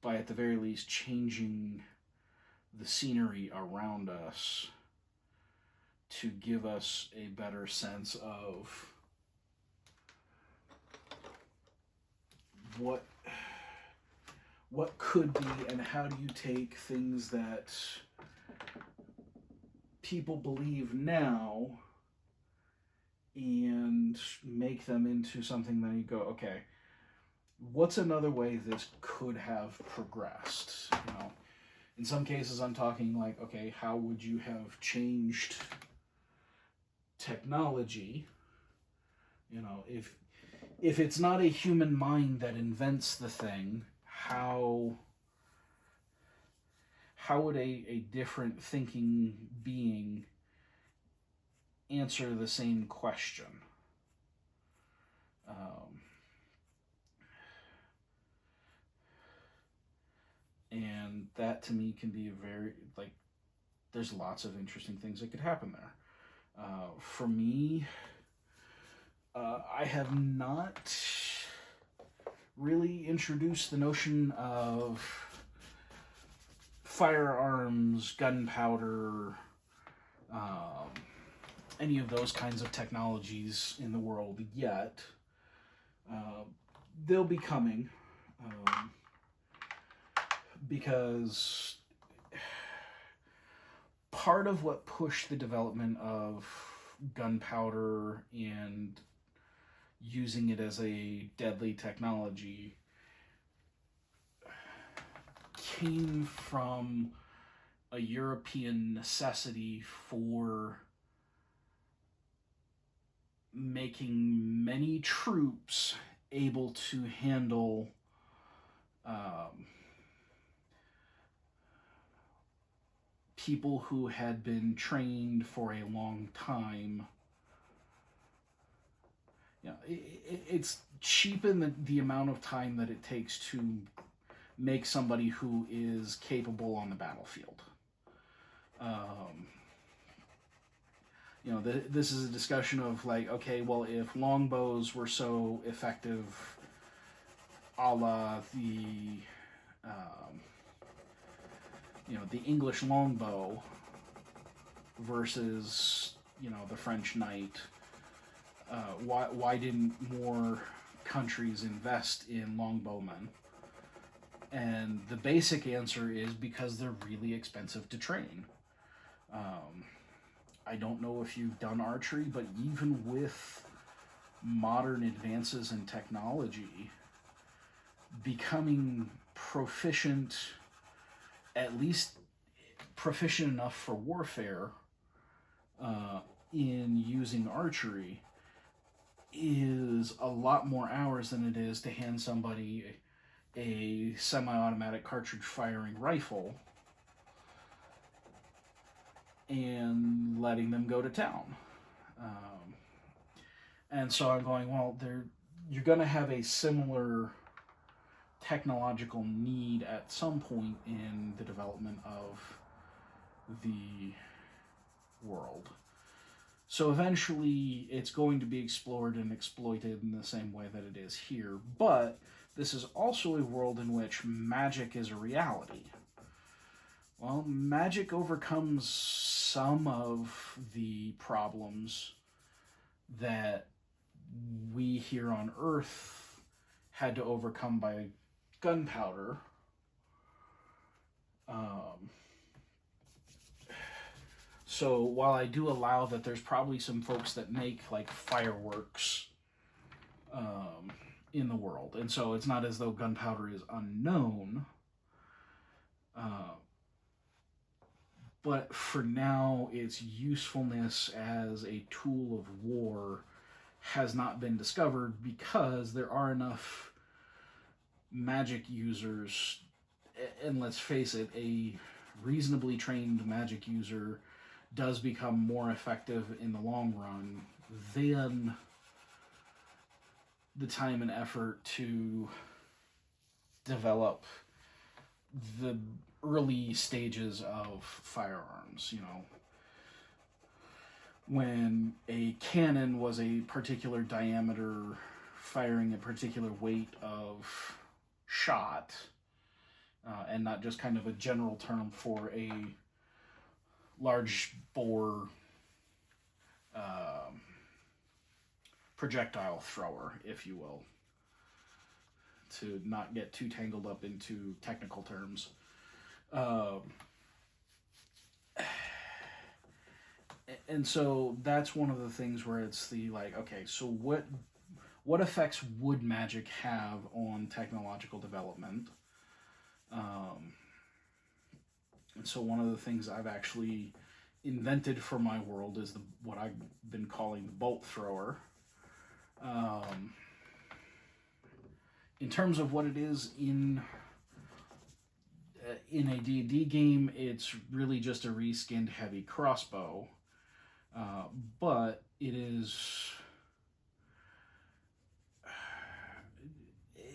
by at the very least changing the scenery around us to give us a better sense of what could be, and how do you take things that people believe now and make them into something that you go, okay, what's another way this could have progressed? You know, in some cases I'm talking like, okay, how would you have changed technology? You know, if it's not a human mind that invents the thing, how would a different thinking being answer the same question? And that to me can be a very, like, there's lots of interesting things that could happen there. For me, I have not really introduced the notion of firearms, gunpowder, any of those kinds of technologies in the world yet. They'll be coming, because part of what pushed the development of gunpowder and using it as a deadly technology came from a European necessity for making many troops able to handle people who had been trained for a long time. You know, it's cheapened the amount of time that it takes to make somebody who is capable on the battlefield. You know, this is a discussion of like, okay, well, if longbows were so effective, a la the, you know, the English longbow versus, you know, the French knight, why didn't more countries invest in longbowmen? And the basic answer is because they're really expensive to train. I don't know if you've done archery, but even with modern advances in technology, becoming proficient, at least proficient enough for warfare, in using archery is a lot more hours than it is to hand somebody a semi-automatic cartridge firing rifle and letting them go to town. And so I'm going, well, you're going to have a similar technological need at some point in the development of the world. So eventually it's going to be explored and exploited in the same way that it is here. But this is also a world in which magic is a reality. Well, magic overcomes some of the problems that we here on Earth had to overcome by gunpowder. So while I do allow that there's probably some folks that make like fireworks in the world, and so it's not as though gunpowder is unknown, but for now its usefulness as a tool of war has not been discovered because there are enough magic users, and let's face it, a reasonably trained magic user does become more effective in the long run than the time and effort to develop the early stages of firearms. You know, when a cannon was a particular diameter firing a particular weight of shot, and not just kind of a general term for a large bore projectile thrower, if you will, to not get too tangled up into technical terms. And so that's one of the things where it's the like, okay, so what effects would magic have on technological development? And so one of the things I've actually invented for my world is what I've been calling the bolt thrower. In terms of what it is in a D&D game, it's really just a reskinned heavy crossbow. But it is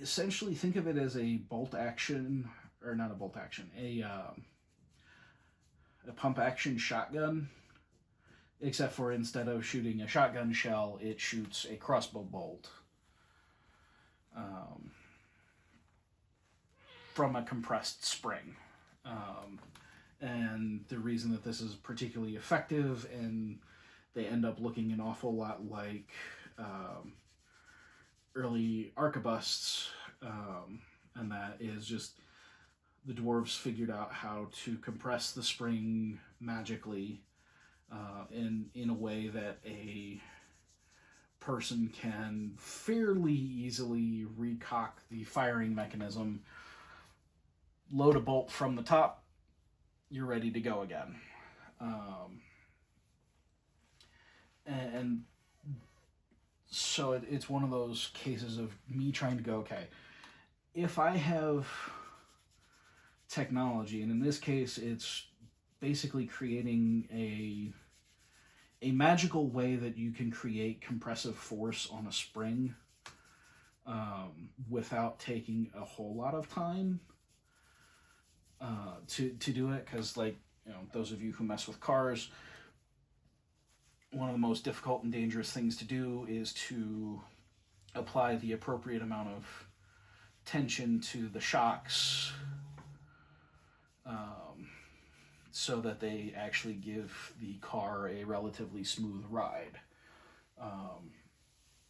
essentially, think of it as a bolt action, or not a bolt action, a pump action shotgun, except for instead of shooting a shotgun shell, it shoots a crossbow bolt from a compressed spring. And the reason that this is particularly effective, and they end up looking an awful lot like early arquebusts, and that is just the dwarves figured out how to compress the spring magically in a way that a person can fairly easily recock the firing mechanism, load a bolt from the top, you're ready to go again. And so it's one of those cases of me trying to go, okay, if I have technology, and in this case it's basically creating a magical way that you can create compressive force on a spring without taking a whole lot of time to do it, because, like, you know, those of you who mess with cars, one of the most difficult and dangerous things to do is to apply the appropriate amount of tension to the shocks so that they actually give the car a relatively smooth ride.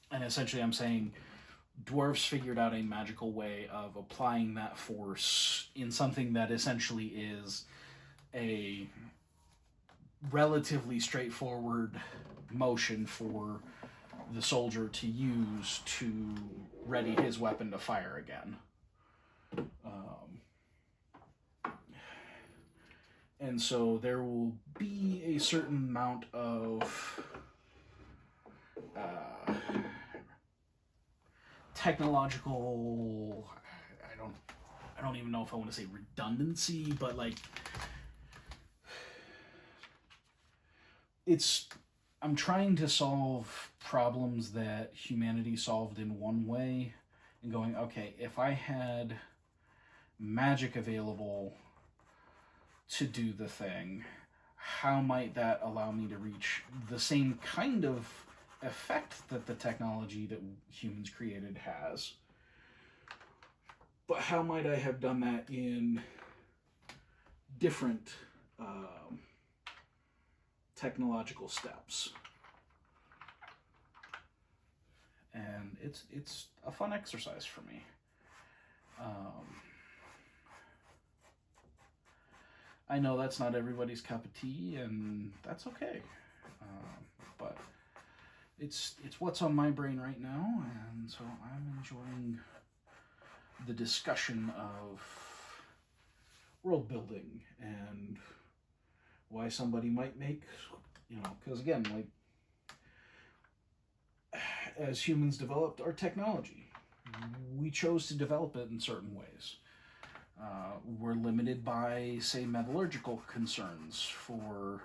And essentially I'm saying dwarves figured out a magical way of applying that force in something that essentially is a relatively straightforward motion for the soldier to use to ready his weapon to fire again. And so there will be a certain amount of technological, I don't even know if I want to say redundancy, but like I'm trying to solve problems that humanity solved in one way and going, okay, if I had magic available to do the thing, how might that allow me to reach the same kind of effect that the technology that humans created has? But how might I have done that in different technological steps? And it's a fun exercise for me. I know that's not everybody's cup of tea, and that's okay. But it's what's on my brain right now, and so I'm enjoying the discussion of world building and why somebody might make, because again, like, as humans developed our technology, we chose to develop it in certain ways. We're limited by, say, metallurgical concerns for,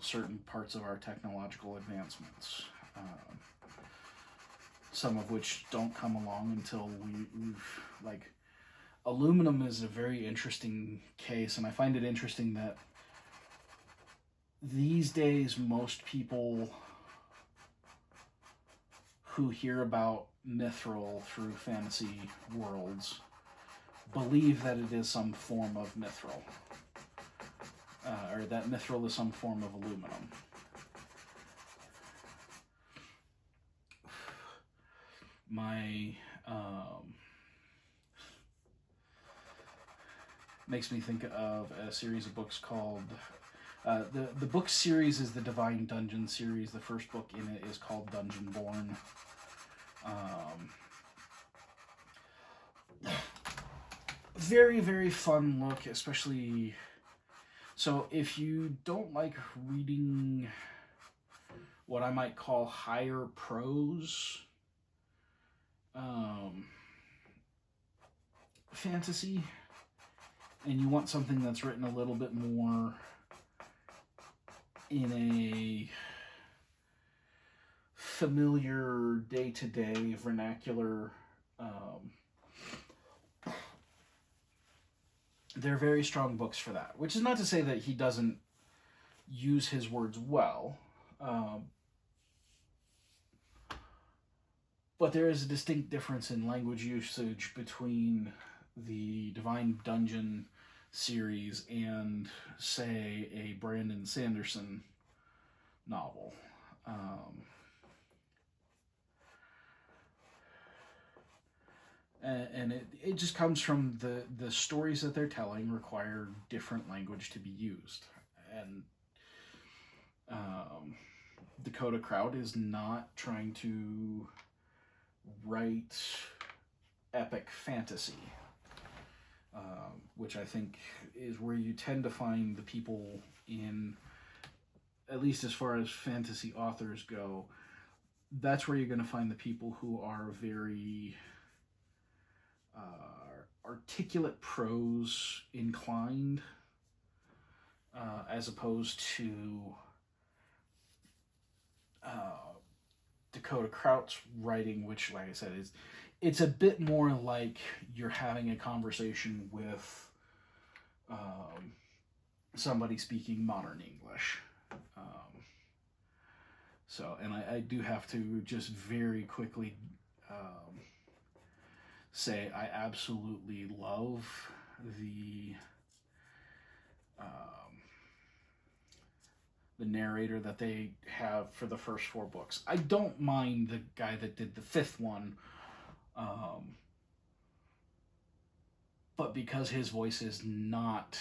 certain parts of our technological advancements. Some of which don't come along until we've, like, aluminum is a very interesting case, and I find it interesting that these days most people who hear about mithril through fantasy worlds believe that it is some form of mithril, or that mithril is some form of aluminum. My makes me think of a series of books called the book series is the Divine Dungeon series. The first book in it is called Dungeonborn. Very, very fun look, especially. So if you don't like reading what I might call higher prose fantasy, and you want something that's written a little bit more in a familiar day-to-day vernacular, they're very strong books for that, which is not to say that he doesn't use his words well, but there is a distinct difference in language usage between the Divine Dungeon series and, say, a Brandon Sanderson novel. And it just comes from the stories that they're telling require different language to be used. And Dakota Crowd is not trying to write epic fantasy, which I think is where you tend to find the people in, at least as far as fantasy authors go, that's where you're going to find the people who are very articulate prose inclined, as opposed to Dakota Kraut's writing, which, like I said, it's a bit more like you're having a conversation with somebody speaking modern English. And I do have to just very quickly say I absolutely love the narrator that they have for the first 4 books. I don't mind the guy that did the 5th one, but because his voice is not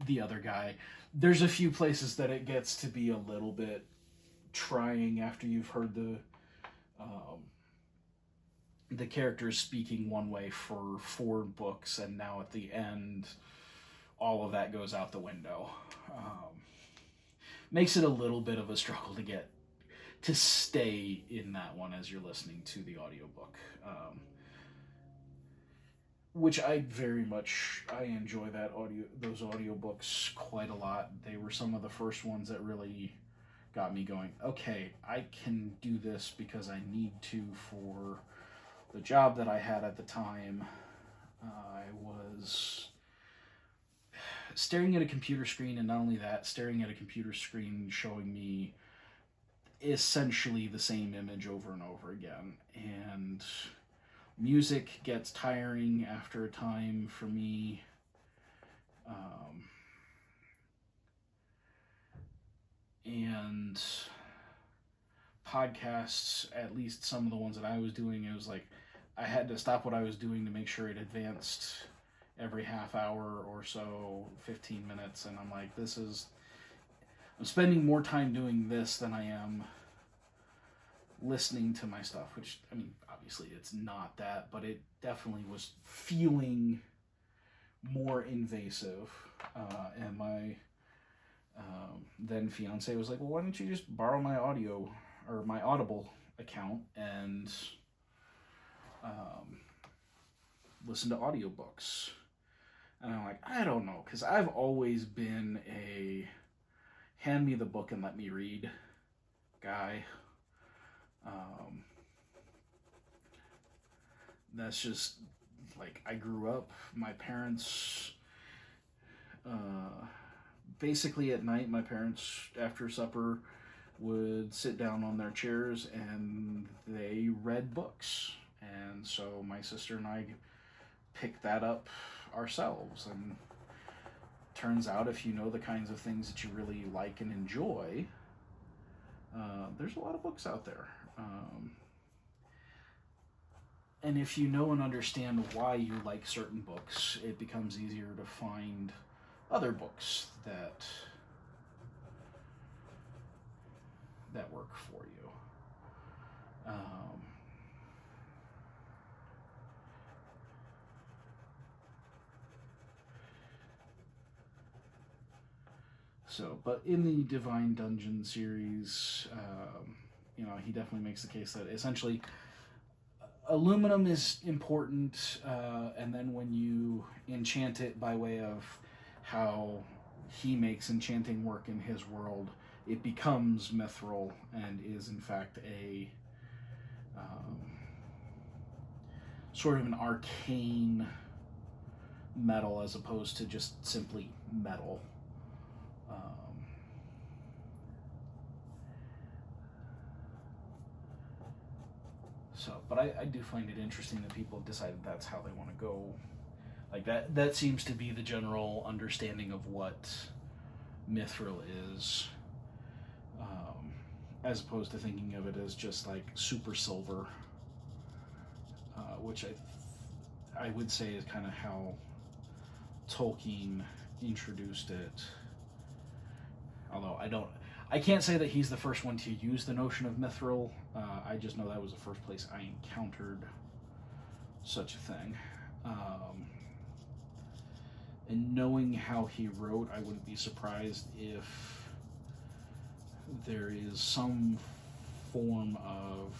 the other guy. There's a few places that it gets to be a little bit trying after you've heard the characters speaking one way for 4 books, and now at the end, all of that goes out the window. Makes it a little bit of a struggle to stay in that one as you're listening to the audiobook. Which I enjoy those audiobooks quite a lot. They were some of the first ones that really got me going, okay, I can do this because I need to for the job that I had at the time. I was staring at a computer screen, and not only that, staring at a computer screen showing me essentially the same image over and over again. And music gets tiring after a time for me. And podcasts, at least some of the ones that I was doing, it was like I had to stop what I was doing to make sure it advanced every half hour or so, 15 minutes, and I'm like, I'm spending more time doing this than I am listening to my stuff, which, I mean, obviously it's not that, but it definitely was feeling more invasive. And my then fiance was like, well, why don't you just borrow my my Audible account and listen to audiobooks. And I'm like, I don't know, because I've always been a hand me the book and let me read guy. That's just like I grew up. My parents, basically at night, my parents after supper would sit down on their chairs and they read books. And so my sister and I picked that up ourselves. And turns out, if you know the kinds of things that you really like and enjoy, there's a lot of books out there. And if you know and understand why you like certain books, it becomes easier to find other books that work for you. But in the Divine Dungeon series, he definitely makes the case that essentially aluminum is important, and then when you enchant it by way of how he makes enchanting work in his world, it becomes mithril and is in fact a sort of an arcane metal as opposed to just simply metal. But I do find it interesting that people have decided that's how they want to go. Like that seems to be the general understanding of what mithril is, as opposed to thinking of it as just like super silver, which I would say is kind of how Tolkien introduced it. Although I can't say that he's the first one to use the notion of mithril. I just know that was the first place I encountered such a thing. And knowing how he wrote, I wouldn't be surprised if there is some form of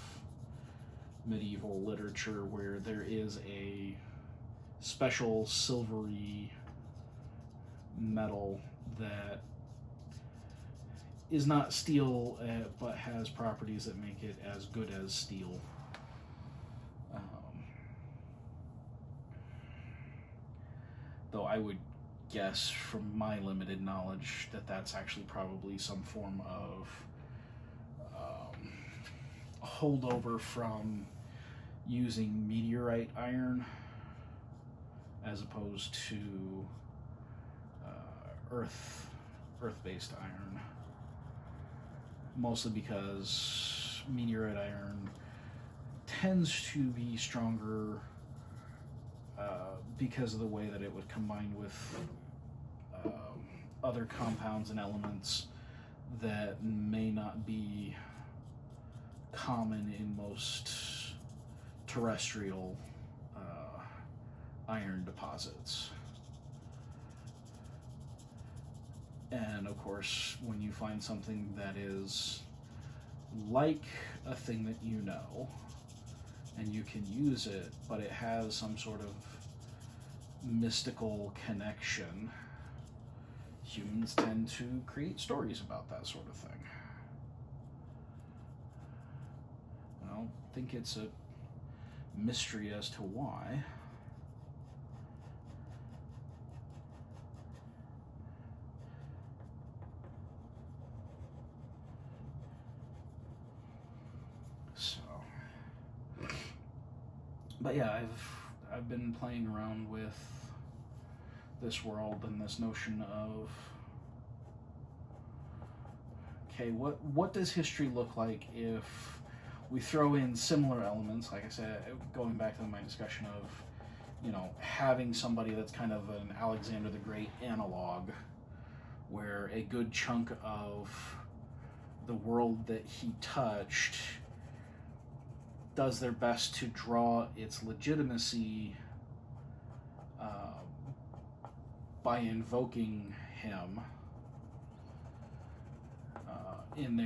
medieval literature where there is a special silvery metal that is not steel, but has properties that make it as good as steel. Though I would guess from my limited knowledge that that's actually probably some form of holdover from using meteorite iron as opposed to earth-based iron. Mostly because meteorite iron tends to be stronger because of the way that it would combine with other compounds and elements that may not be common in most terrestrial iron deposits. And of course, when you find something that is like a thing that you know, and you can use it, but it has some sort of mystical connection, humans tend to create stories about that sort of thing. I don't think it's a mystery as to why. So, but yeah, I've been playing around with this world and this notion of, okay, what does history look like if we throw in similar elements, like I said, going back to my discussion of, you know, having somebody that's kind of an Alexander the Great analog, where a good chunk of the world that he touched does their best to draw its legitimacy by invoking him in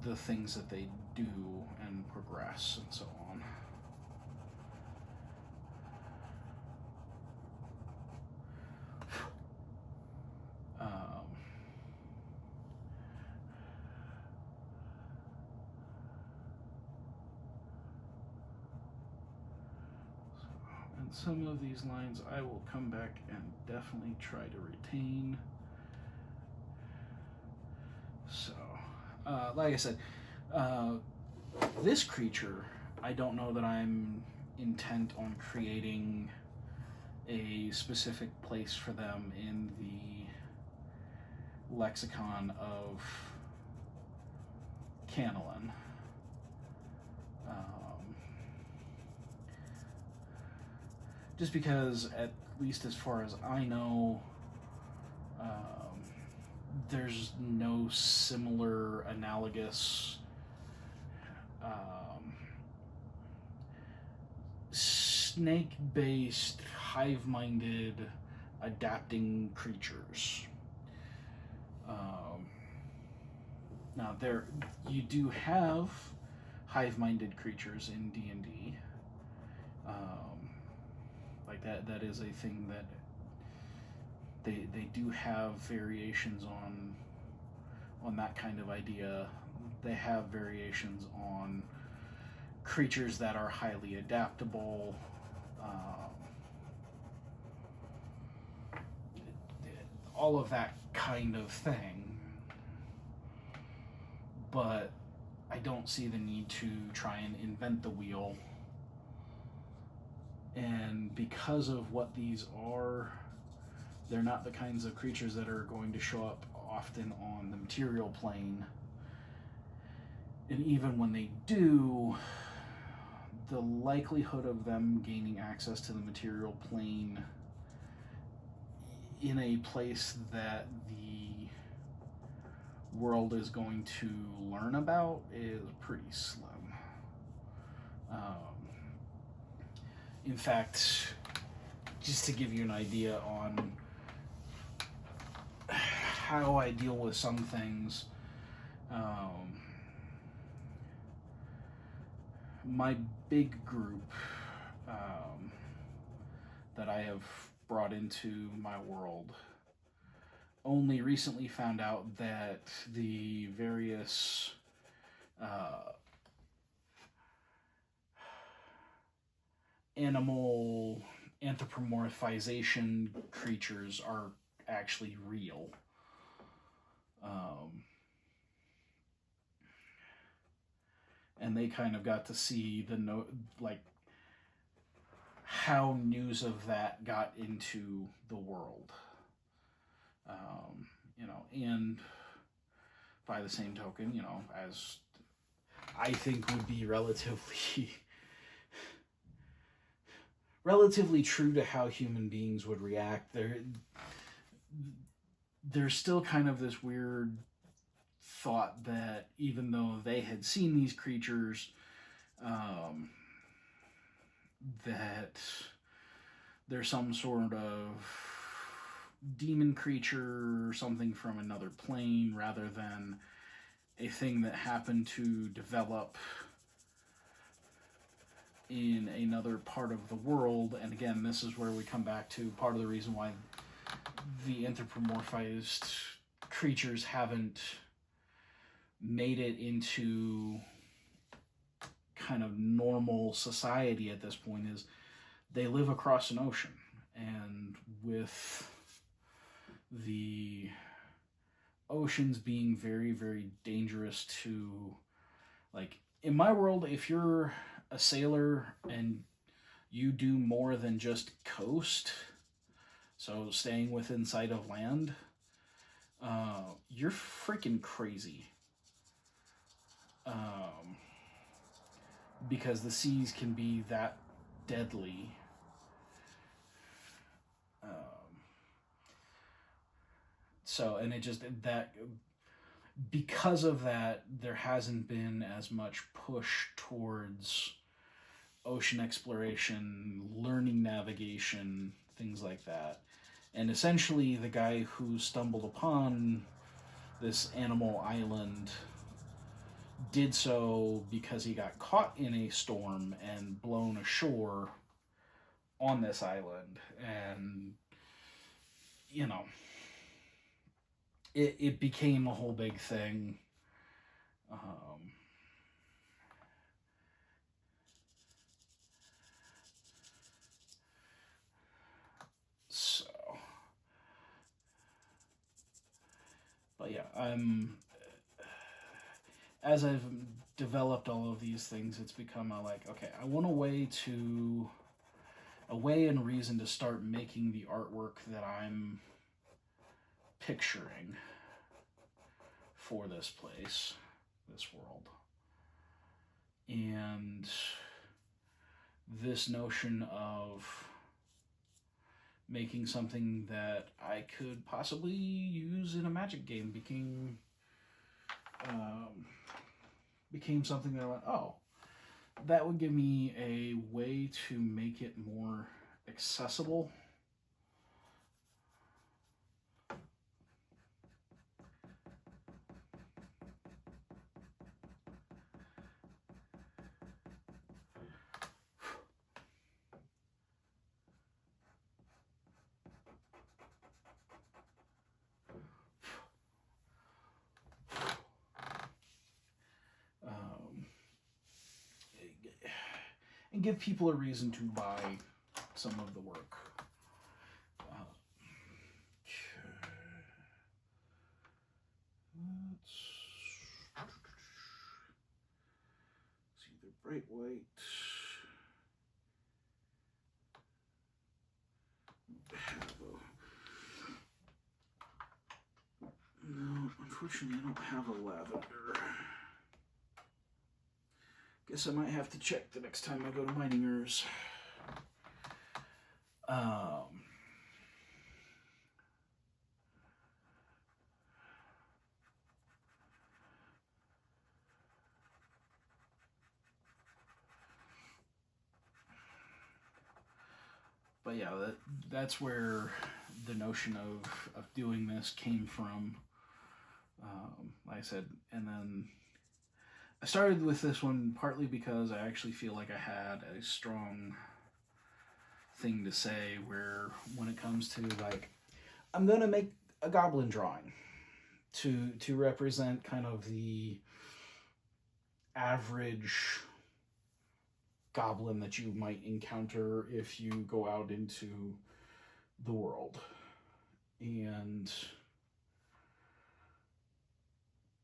the things that they do and progress and so on. And some of these lines I will come back and definitely try to retain. So, like I said, this creature, I don't know that I'm intent on creating a specific place for them in the lexicon of Canolin. Just because, at least as far as I know, there's no similar analogous snake-based, hive-minded, adapting creatures. Now, you do have hive-minded creatures in D&D. Like that is a thing that they do have variations on that kind of idea. They have variations on creatures that are highly adaptable. All of that kind of thing. But I don't see the need to try and invent the wheel. And because of what these are, they're not the kinds of creatures that are going to show up often on the material plane. And even when they do, the likelihood of them gaining access to the material plane in a place that the world is going to learn about is pretty slim. In fact, just to give you an idea on how I deal with some things, my big group that I have brought into my world only recently found out that the various animal anthropomorphization creatures are actually real. And they kind of got to see how news of that got into the world. And by the same token, as I think would be relatively relatively true to how human beings would react. There's still kind of this weird thought that even though they had seen these creatures, um, that there's some sort of demon creature or something from another plane rather than a thing that happened to develop in another part of the world. And again, this is where we come back to part of the reason why the anthropomorphized creatures haven't made it into kind of normal society at this point is they live across an ocean. And with the oceans being very, very dangerous to, like, in my world, if you're a sailor and you do more than just coast, so staying within sight of land, you're freaking crazy. Because the seas can be that deadly. So, and it just, that, because of that, there hasn't been as much push towards ocean exploration, learning navigation, things like that. And essentially, the guy who stumbled upon this animal island did so because he got caught in a storm and blown ashore on this island. And, you know, it became a whole big thing. So, but yeah, as I've developed all of these things, it's become okay, I want a way and reason to start making the artwork that I'm picturing for this place, this world. And this notion of making something that I could possibly use in a Magic game became something that I went, oh, that would give me a way to make it more accessible. And give people a reason to buy some of the work. Let's see, the bright white. No, unfortunately, I don't have a lavender. Guess I might have to check the next time I go to Miningers. But yeah, that's where the notion of doing this came from. Like I said, and then I started with this one partly because I actually feel like I had a strong thing to say where when it comes to I'm gonna make a goblin drawing to represent kind of the average goblin that you might encounter if you go out into the world. And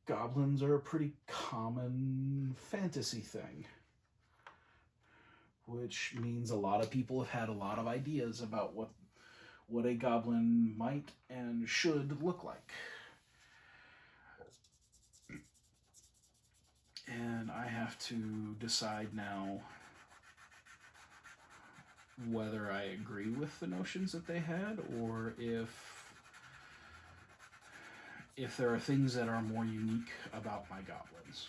goblins are a pretty common fantasy thing, which means a lot of people have had a lot of ideas about what a goblin might and should look like. And I have to decide now whether I agree with the notions that they had, or if there are things that are more unique about my goblins.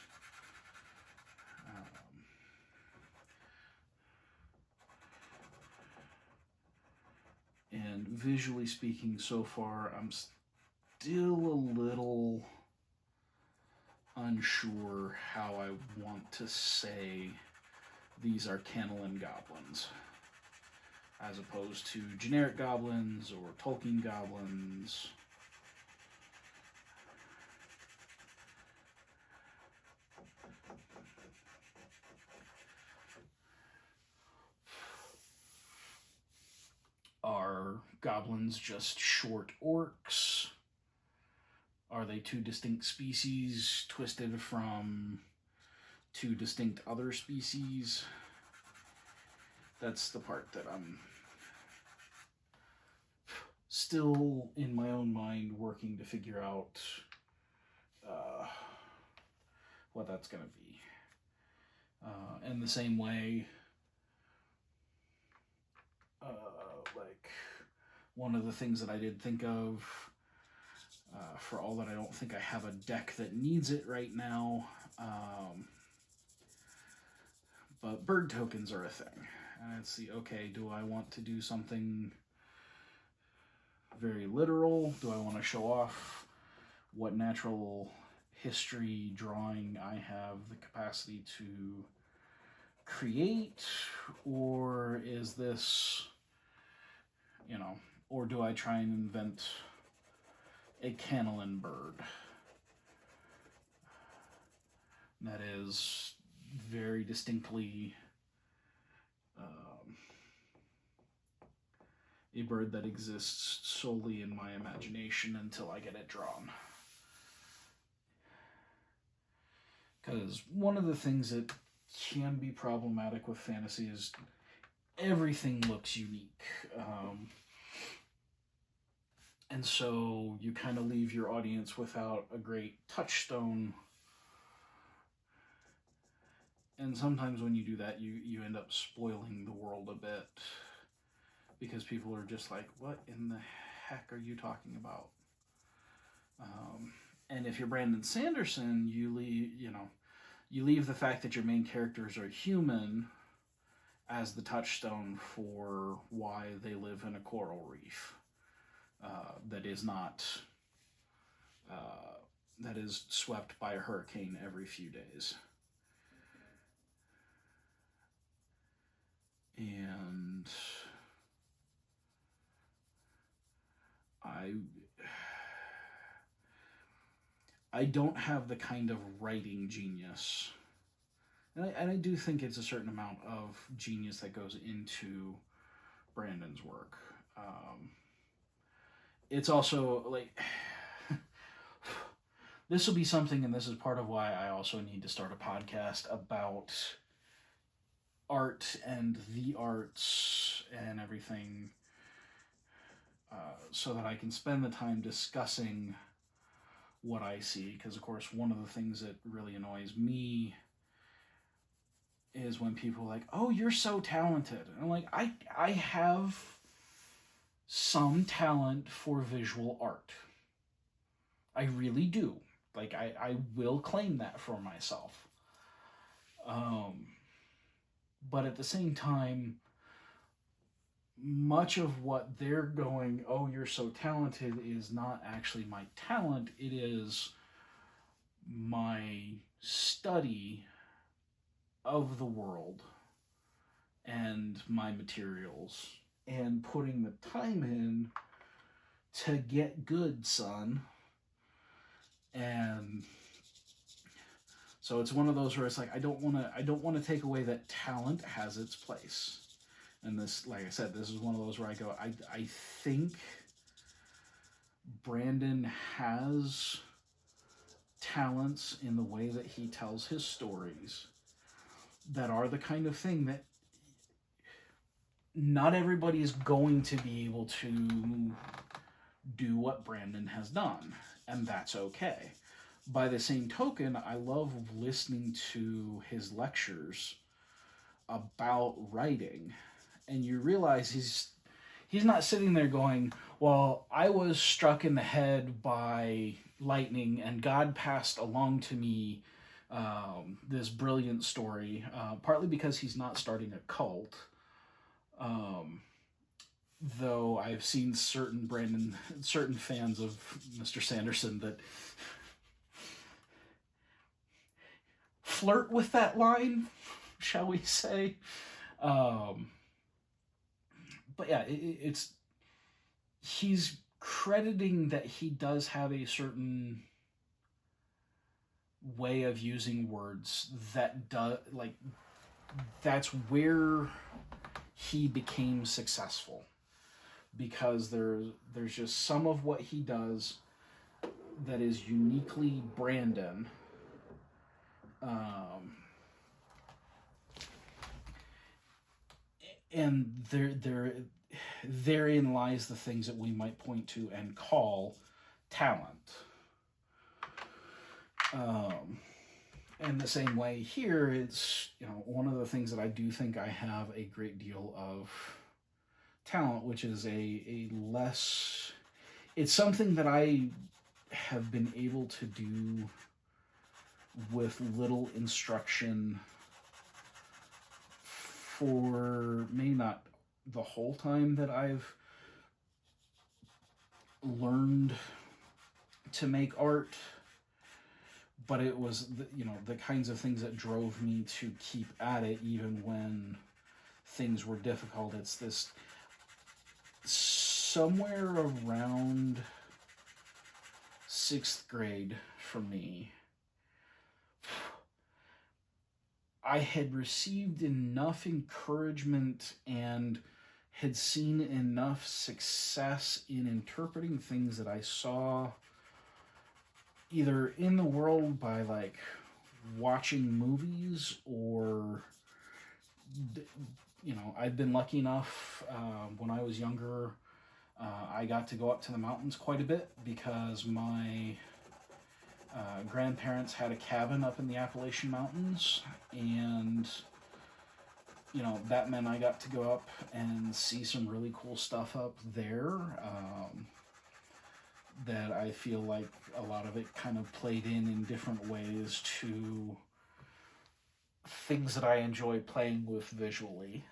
And visually speaking, so far, I'm still a little unsure how I want to say these are Kennelan goblins, as opposed to generic goblins or Tolkien goblins. Are goblins just short orcs? Are they two distinct species twisted from two distinct other species? That's the part that I'm still, in my own mind, working to figure out what that's going to be. In the same way, like, one of the things that I did think of, for all that I don't think I have a deck that needs it right now, but bird tokens are a thing. And I'd see, okay, do I want to do something very literal? Do I want to show off what natural history drawing I have the capacity to create? Or is this, or do I try and invent a Kennelan bird that is very distinctly a bird that exists solely in my imagination until I get it drawn? Because one of the things that can be problematic with fantasy is everything looks unique. And so you kind of leave your audience without a great touchstone. And sometimes when you do that, you end up spoiling the world a bit, because people are just like, what in the heck are you talking about? And if you're Brandon Sanderson, you leave the fact that your main characters are human as the touchstone for why they live in a coral reef that is not that is swept by a hurricane every few days. And I don't have the kind of writing genius, and I do think it's a certain amount of genius that goes into Brandon's work. It's also like this will be something, and this is part of why I also need to start a podcast about art and the arts and everything, so that I can spend the time discussing what I see. Because, of course, one of the things that really annoys me is when people are like, oh, you're so talented. And I'm like, I have some talent for visual art. I really do. Like, I will claim that for myself. But at the same time, much of what they're going, oh, you're so talented, is not actually my talent. It is my study of the world and my materials and putting the time in to get good, son. And so it's one of those where it's like, I don't want to take away that talent has its place. And this, like I said, this is one of those where I go, I think Brandon has talents in the way that he tells his stories that are the kind of thing that not everybody is going to be able to do what Brandon has done, and that's okay. By the same token, I love listening to his lectures about writing and you realize he's not sitting there going, well, I was struck in the head by lightning and God passed along to me this brilliant story, partly because he's not starting a cult. Um, though I've seen certain fans of Mr. Sanderson that flirt with that line, shall we say. Um, but yeah, it's he's crediting that he does have a certain way of using words that does, like, that's where he became successful, because there's just some of what he does that is uniquely Brandon. And therein lies the things that we might point to and call talent. And the same way here, it's, one of the things that I do think I have a great deal of talent, which is a less, it's something that I have been able to do with little instruction for maybe not the whole time that I've learned to make art, but it was the kinds of things that drove me to keep at it even when things were difficult. It's this somewhere around 6th grade for me. I had received enough encouragement and had seen enough success in interpreting things that I saw either in the world by like watching movies, or I've been lucky enough when I was younger, I got to go up to the mountains quite a bit because my grandparents had a cabin up in the Appalachian Mountains, and that meant I got to go up and see some really cool stuff up there. That I feel like a lot of it kind of played in different ways to things that I enjoy playing with visually.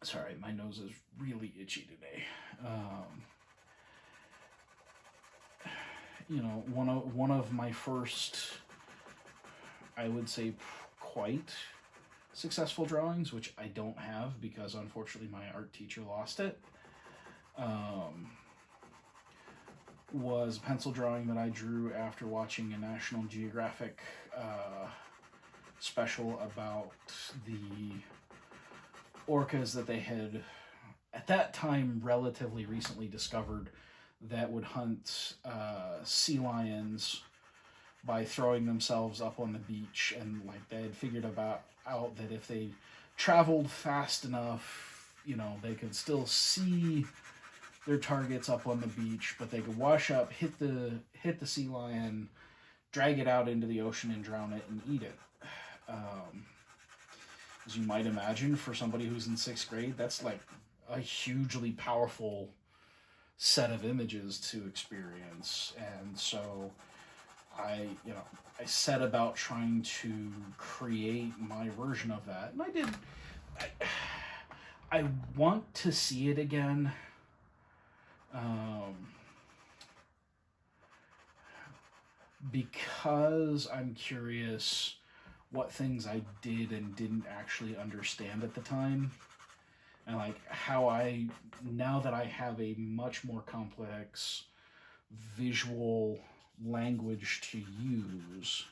Sorry, my nose is really itchy today. One of my first, I would say, quite successful drawings, which I don't have because unfortunately my art teacher lost it, was a pencil drawing that I drew after watching a National Geographic special about the orcas that they had, at that time, relatively recently discovered, that would hunt sea lions by throwing themselves up on the beach, and like they had figured out that if they traveled fast enough, they could still see their targets up on the beach, but they could wash up, hit the sea lion, drag it out into the ocean and drown it and eat it. As you might imagine, for somebody who's in 6th grade, that's like a hugely powerful set of images to experience. And so I set about trying to create my version of that, and I did. I want to see it again. Because I'm curious what things I did and didn't actually understand at the time, and like how now that I have a much more complex visual language to use,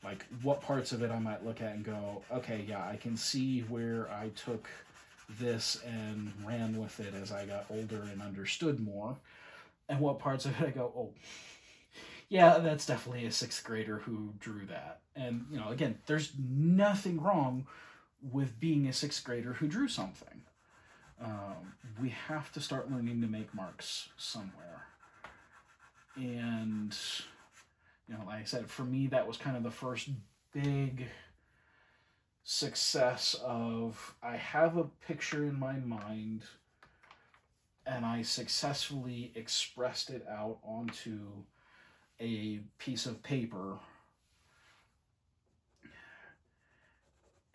like what parts of it I might look at and go, okay, yeah, I can see where I took this and ran with it as I got older and understood more, and what parts of it I go, oh, yeah, that's definitely a 6th grader who drew that. And, again, there's nothing wrong with being a 6th grader who drew something. We have to start learning to make marks somewhere. And, like I said, for me, that was kind of the first big success of I have a picture in my mind and I successfully expressed it out onto a piece of paper,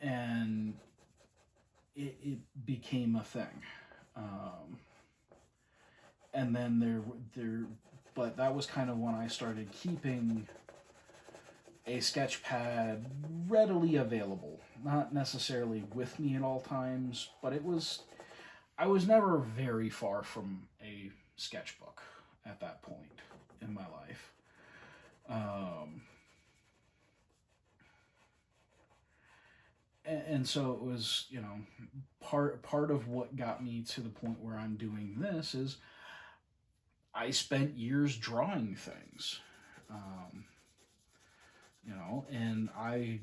and it became a thing. And then but that was kind of when I started keeping a sketch pad readily available. Not necessarily with me at all times, but I was never very far from a sketchbook at that point in my life. And so it was, part of what got me to the point where I'm doing this is I spent years drawing things. And I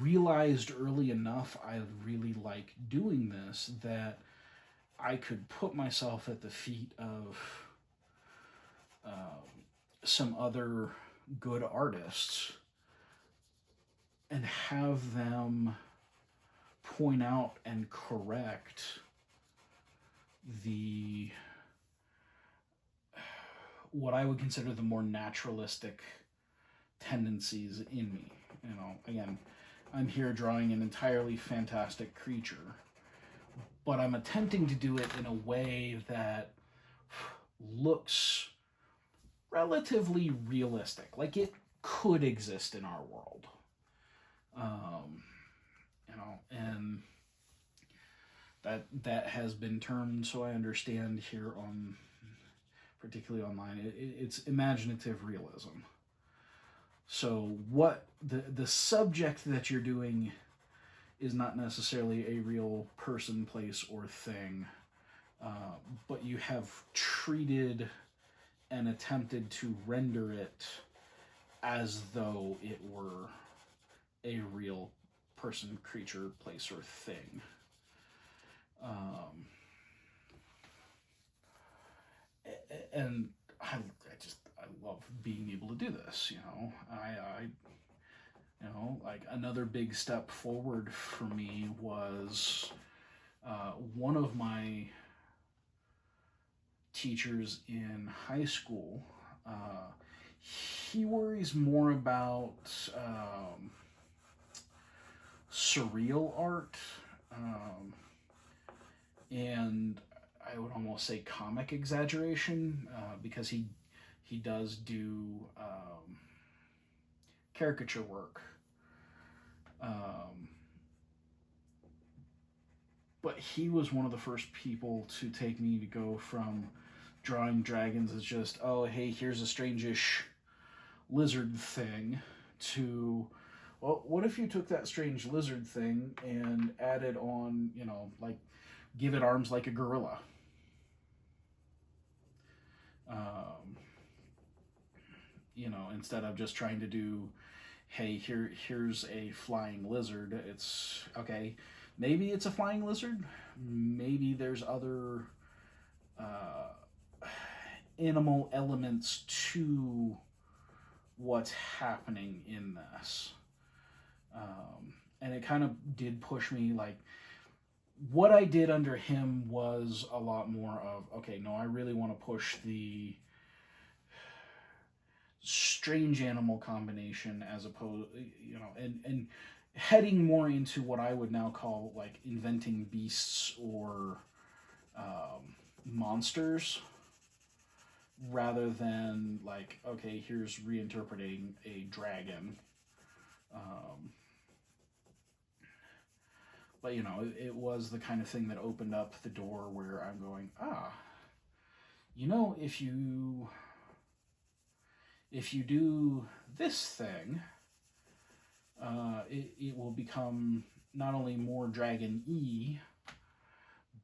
realized early enough I really like doing this that I could put myself at the feet of some other good artists and have them point out and correct the what I would consider the more naturalistic tendencies in me. Again, I'm here drawing an entirely fantastic creature, but I'm attempting to do it in a way that looks relatively realistic, like it could exist in our world. And that has been termed, so I understand here on, particularly online, it's imaginative realism. So what the subject that you're doing is not necessarily a real person, place, or thing, but you have treated and attempted to render it as though it were a real person, creature, place, or thing. And I love being able to do this. Like another big step forward for me was one of my teachers in high school. He worries more about surreal art, and I would almost say comic exaggeration, because he does do caricature work. But he was one of the first people to take me to go from drawing dragons as just, oh, hey, here's a strangish lizard thing, to, well, what if you took that strange lizard thing and added on, like, give it arms like a gorilla. Instead of just trying to do, hey, here's a flying lizard. It's okay. Maybe it's a flying lizard. Maybe there's other animal elements to what's happening in this. And it kind of did push me, like, what I did under him was a lot more of, okay, no, I really want to push the strange animal combination as opposed, and heading more into what I would now call, like, inventing beasts or monsters, rather than, like, okay, here's reinterpreting a dragon. But, it was the kind of thing that opened up the door where I'm going, if you do this thing, it will become not only more dragon-y,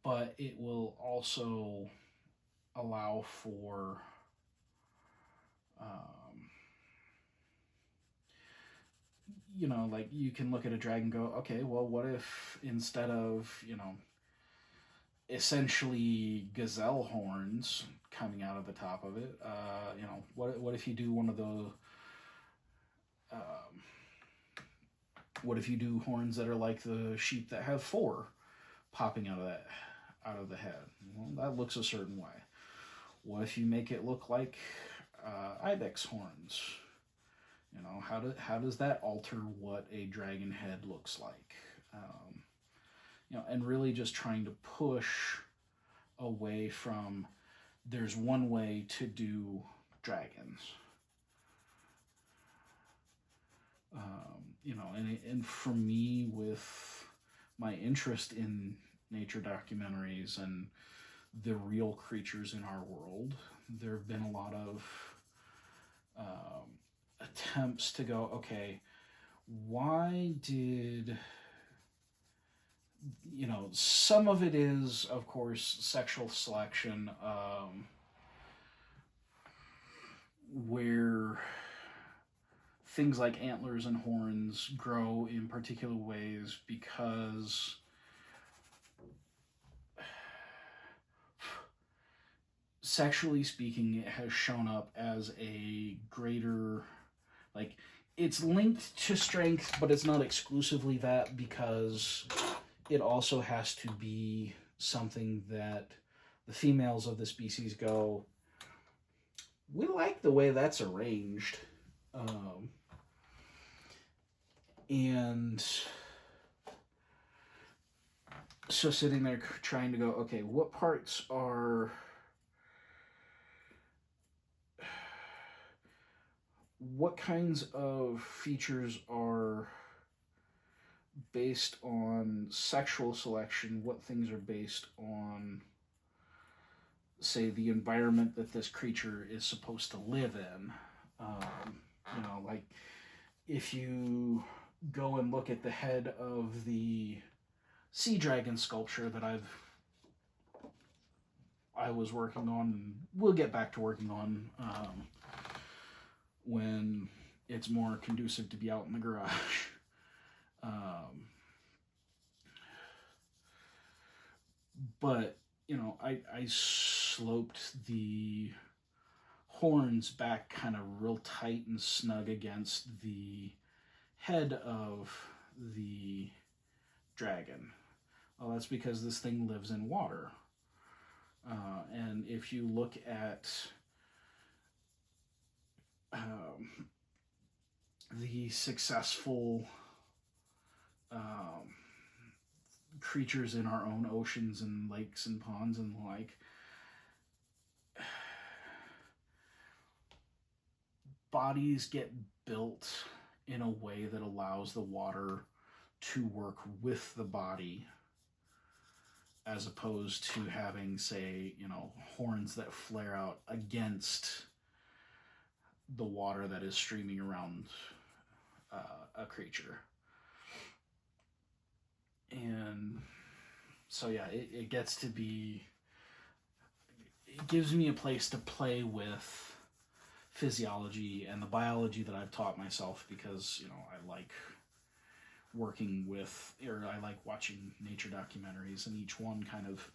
but it will also allow for like, you can look at a dragon and go, okay, well, what if instead of, essentially gazelle horns coming out of the top of it, what if you do one of those What if you do horns that are like the sheep that have 4 popping out of the head? Well, that looks a certain way. What if you make it look like ibex horns? You know, how does that alter what a dragon head looks like? You know, and really just trying to push away from there's one way to do dragons. You know, and for me, with my interest in nature documentaries and the real creatures in our world, there have been a lot of attempts to go, okay, why did, you know, some of it is, of course, sexual selection, where things like antlers and horns grow in particular ways because sexually speaking, it has shown up as a greater, like, it's linked to strength, but it's not exclusively that, because it also has to be something that the females of the species go, we like the way that's arranged. And so sitting there trying to go, okay, what parts are, what kinds of features are based on sexual selection, what things are based on, say, the environment that this creature is supposed to live in. You know, like, if you go and look at the head of the sea dragon sculpture that I was working on, and we'll get back to working on when it's more conducive to be out in the garage. But, you know, I sloped the horns back kind of real tight and snug against the head of the dragon. Well, that's because this thing lives in water. And if you look at the successful creatures in our own oceans and lakes and ponds and the like, bodies get built in a way that allows the water to work with the body, as opposed to having, say, you know, horns that flare out against the water that is streaming around a creature. And so, yeah, it gets to be, it gives me a place to play with physiology and the biology that I've taught myself, because, you know, I like working with, or I like watching nature documentaries, and each one kind of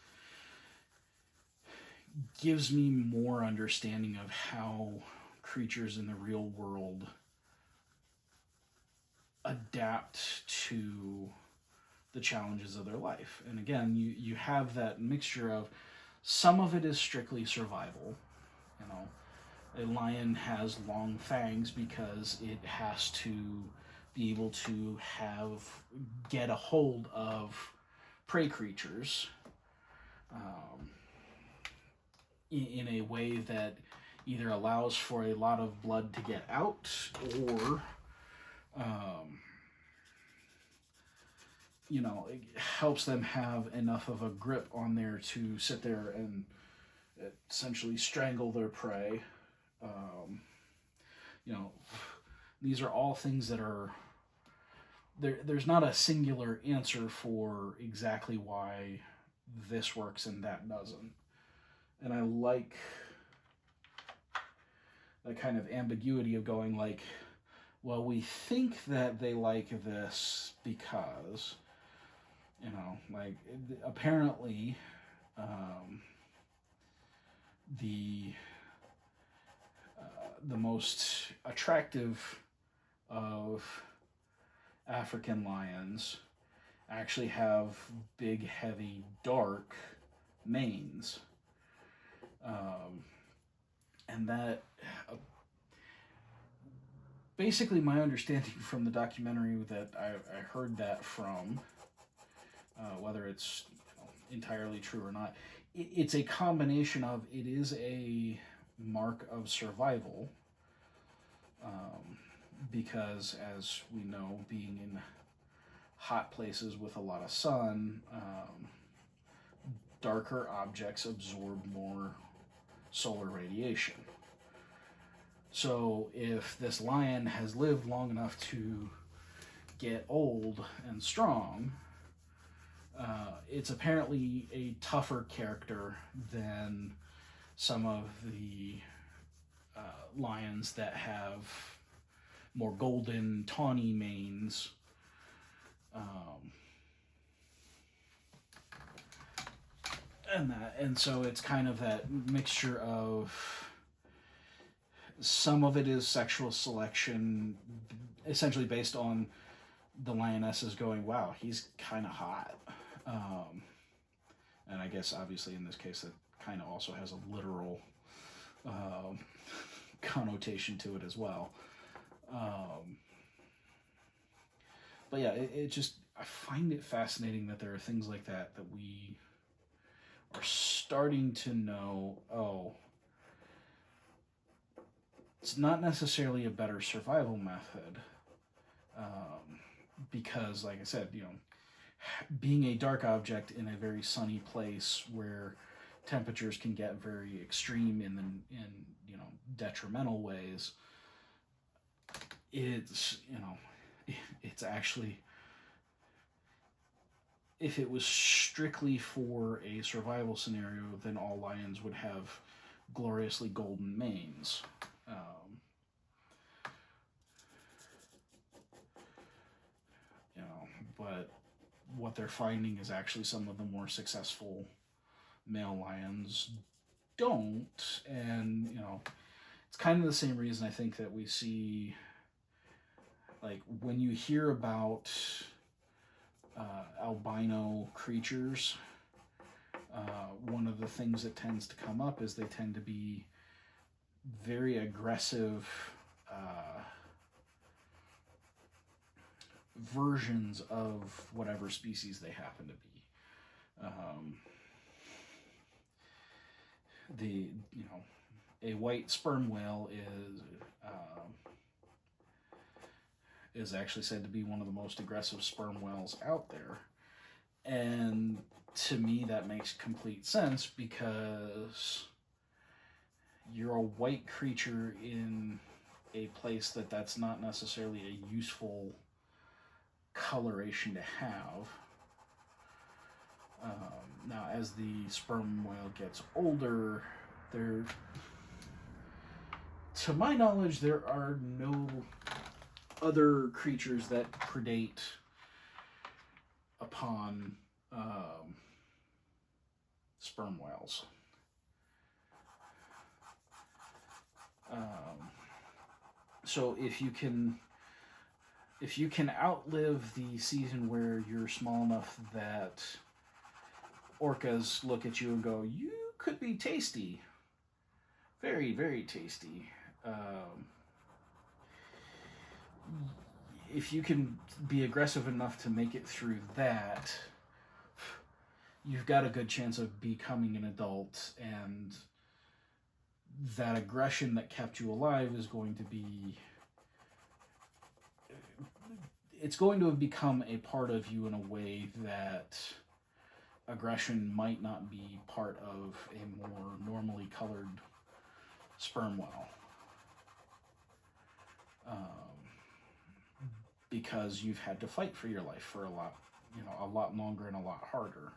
gives me more understanding of how creatures in the real world adapt to the challenges of their life. And again, you have that mixture of, some of it is strictly survival. You know, a lion has long fangs because it has to be able to get a hold of prey creatures in a way that either allows for a lot of blood to get out, or you know, it helps them have enough of a grip on there to sit there and essentially strangle their prey. You know, these are all things that are, there's not a singular answer for exactly why this works and that doesn't. And I like that kind of ambiguity of going, like, well, we think that they like this because, you know, like, apparently the most attractive of African lions actually have big, heavy, dark manes. And that, basically my understanding from the documentary that I heard that from, whether it's entirely true or not, it's a combination of, it is a mark of survival, because as we know, being in hot places with a lot of sun, darker objects absorb more solar radiation. So if this lion has lived long enough to get old and strong, it's apparently a tougher character than some of the lions that have more golden, tawny manes. And so it's kind of that mixture of, some of it is sexual selection, essentially based on the lionesses going, wow, he's kind of hot. And I guess obviously in this case that kind of also has a literal connotation to it as well. But yeah, it just, I find it fascinating that there are things like that that we are starting to know, oh, it's not necessarily a better survival method, because, like I said, being a dark object in a very sunny place where temperatures can get very extreme in detrimental ways, it's actually, if it was strictly for a survival scenario, then all lions would have gloriously golden manes. But what they're finding is actually some of the more successful male lions don't, and it's kind of the same reason I think that we see, like, when you hear about albino creatures, one of the things that tends to come up is they tend to be very aggressive versions of whatever species they happen to be. A white sperm whale is actually said to be one of the most aggressive sperm whales out there. And to me, that makes complete sense, because you're a white creature in a place that's not necessarily a useful coloration to have. Now, as the sperm whale gets older, to my knowledge, there are no other creatures that predate upon sperm whales. So if you can outlive the season where you're small enough that orcas look at you and go, you could be tasty, very, very tasty. If you can be aggressive enough to make it through that, you've got a good chance of becoming an adult, and that aggression that kept you alive is going to be, it's going to have become a part of you in a way that aggression might not be part of a more normally colored sperm whale. Because you've had to fight for your life for a lot longer and a lot harder.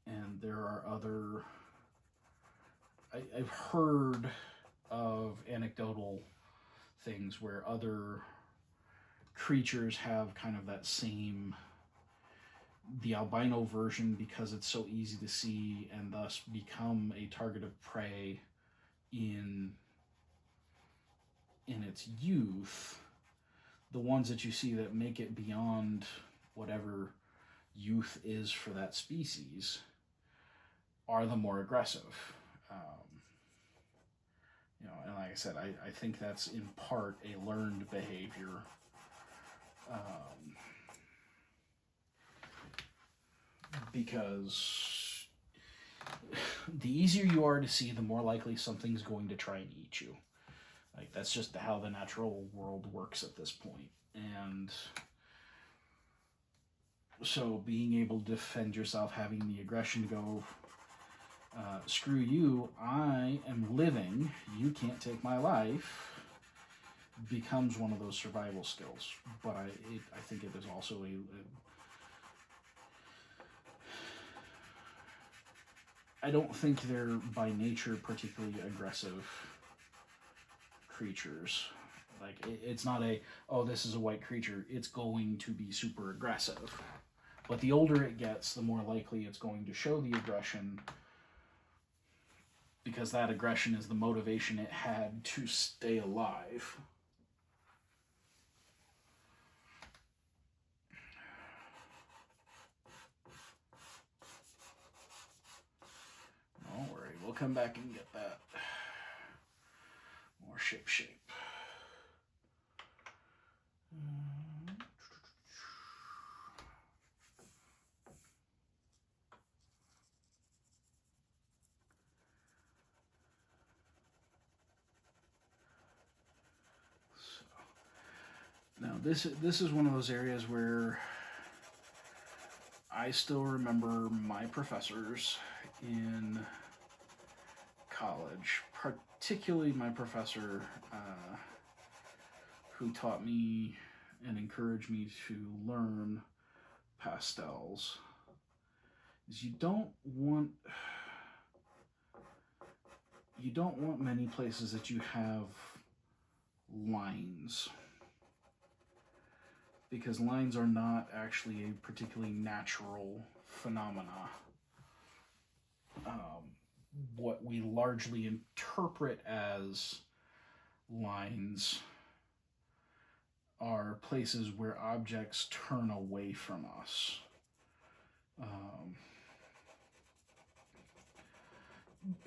And there are other, I've heard of anecdotal things where other creatures have kind of that same, the albino version, because it's so easy to see and thus become a target of prey in in its youth, the ones that you see that make it beyond whatever youth is for that species are the more aggressive. And like I said, I think that's in part a learned behavior. Because the easier you are to see, the more likely something's going to try and eat you. Like, that's just how the natural world works at this point. And so being able to defend yourself, having the aggression to go, screw you, I am living, you can't take my life, becomes one of those survival skills. But I think it is also I don't think they're by nature particularly aggressive creatures. Like, it's not oh, this is a white creature, it's going to be super aggressive. But the older it gets, the more likely it's going to show the aggression, because that aggression is the motivation it had to stay alive. Don't worry, we'll come back and get that. More shape. Now this is one of those areas where I still remember my professors in college, particularly my professor who taught me and encouraged me to learn pastels. Is you don't want many places that you have lines, because lines are not actually a particularly natural phenomena. What we largely interpret as lines are places where objects turn away from us.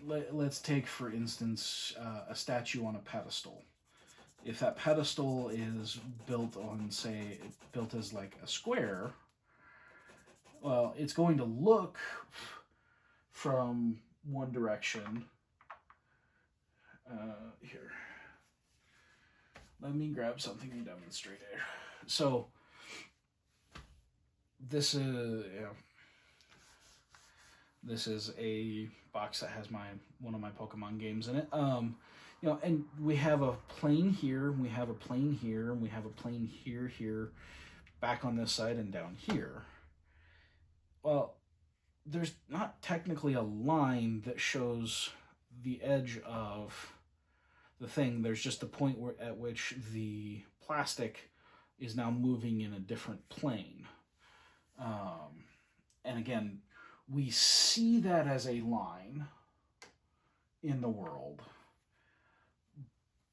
Let's take, for instance, a statue on a pedestal. If that pedestal is built on, say, built as like a square, well, it's going to look from one direction. Here, let me grab something and demonstrate it. So this is a box that has one of my Pokemon games in it. And we have a plane here, and we have a plane here, and we have a plane here, back on this side and down here. Well, there's not technically a line that shows the edge of the thing. There's just the point at which the plastic is now moving in a different plane. And again, we see that as a line in the world.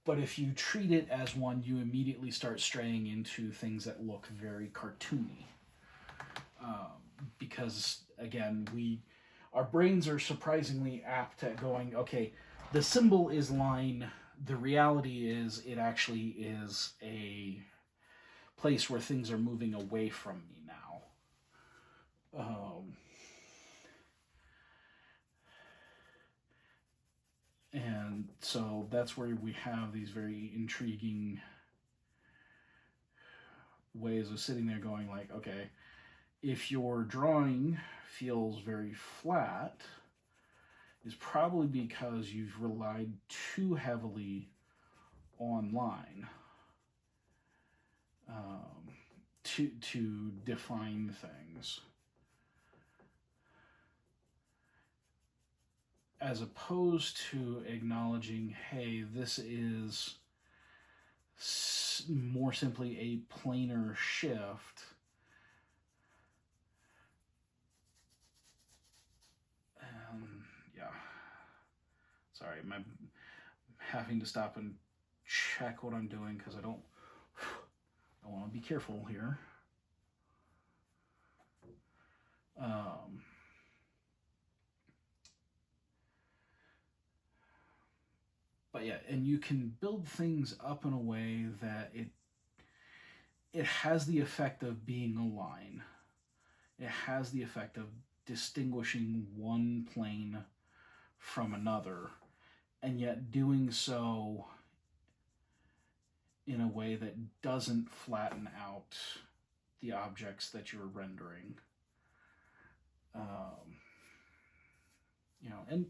But if you treat it as one, you immediately start straying into things that look very cartoony. Because, again, our brains are surprisingly apt at going, okay, the symbol is line. The reality is it actually is a place where things are moving away from me now. And so that's where we have these very intriguing ways of sitting there going like, okay, if your drawing feels very flat, is probably because you've relied too heavily on line to define things, as opposed to acknowledging, hey, this is more simply a planar shift. Yeah. Sorry, I'm having to stop and check what I'm doing because I want to be careful here. But yeah, and you can build things up in a way that it has the effect of being a line. It has the effect of distinguishing one plane from another, and yet doing so in a way that doesn't flatten out the objects that you're rendering. And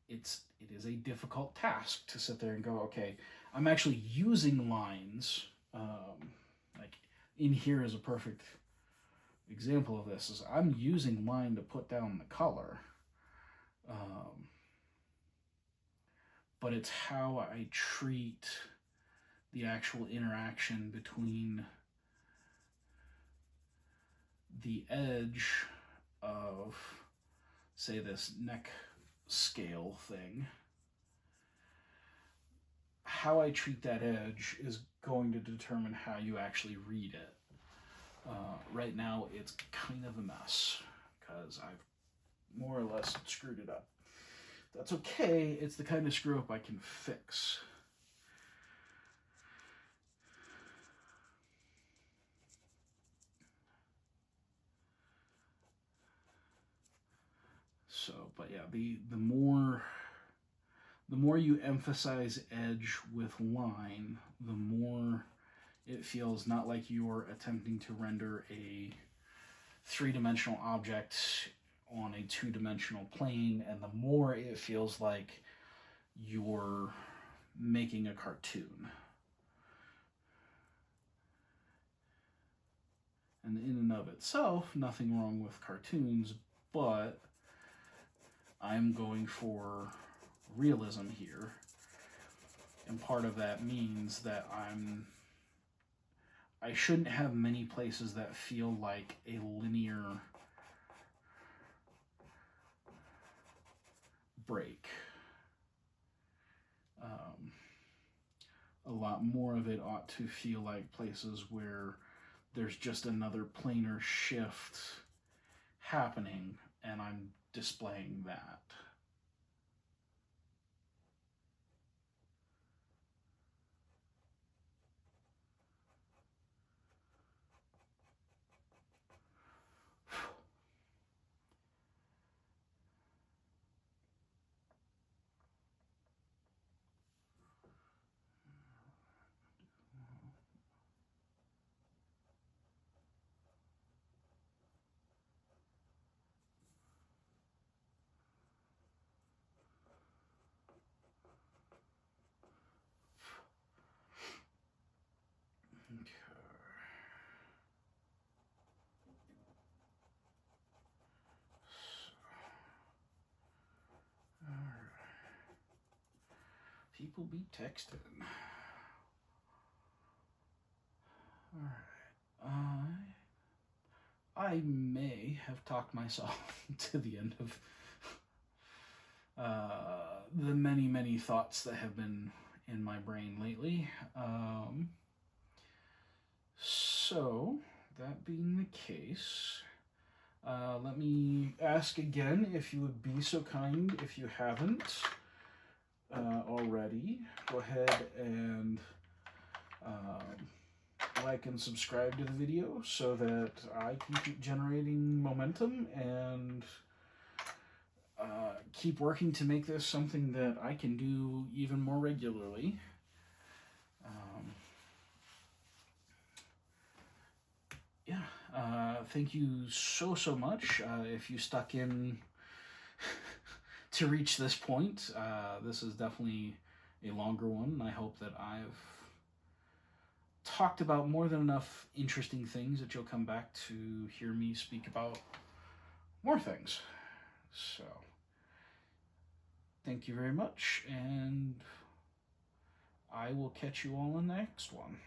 it is a difficult task to sit there and go, okay, I'm actually using lines. Like in here is a perfect example of this. Is I'm using line to put down the color. But it's how I treat the actual interaction between the edge of, say, this neck scale thing. How I treat that edge is going to determine how you actually read it. Right now, it's kind of a mess because I've more or less screwed it up. That's okay. It's the kind of screw up I can fix. So, but yeah, the more you emphasize edge with line, the more it feels not like you're attempting to render a three-dimensional object on a two-dimensional plane, and the more it feels like you're making a cartoon. And in and of itself, nothing wrong with cartoons, but I'm going for realism here. And part of that means that I shouldn't have many places that feel like a linear break. A lot more of it ought to feel like places where there's just another planar shift happening, and I'm displaying that. People be texting. Alright. I may have talked myself to the end of the many thoughts that have been in my brain lately. So, that being the case, let me ask again if you would be so kind, if you haven't already, go ahead and like and subscribe to the video so that I can keep generating momentum and keep working to make this something that I can do even more regularly. Thank you so much if you stuck in to reach this point. This is definitely a longer one. I hope that I've talked about more than enough interesting things that you'll come back to hear me speak about more things. So, thank you very much, and I will catch you all in the next one.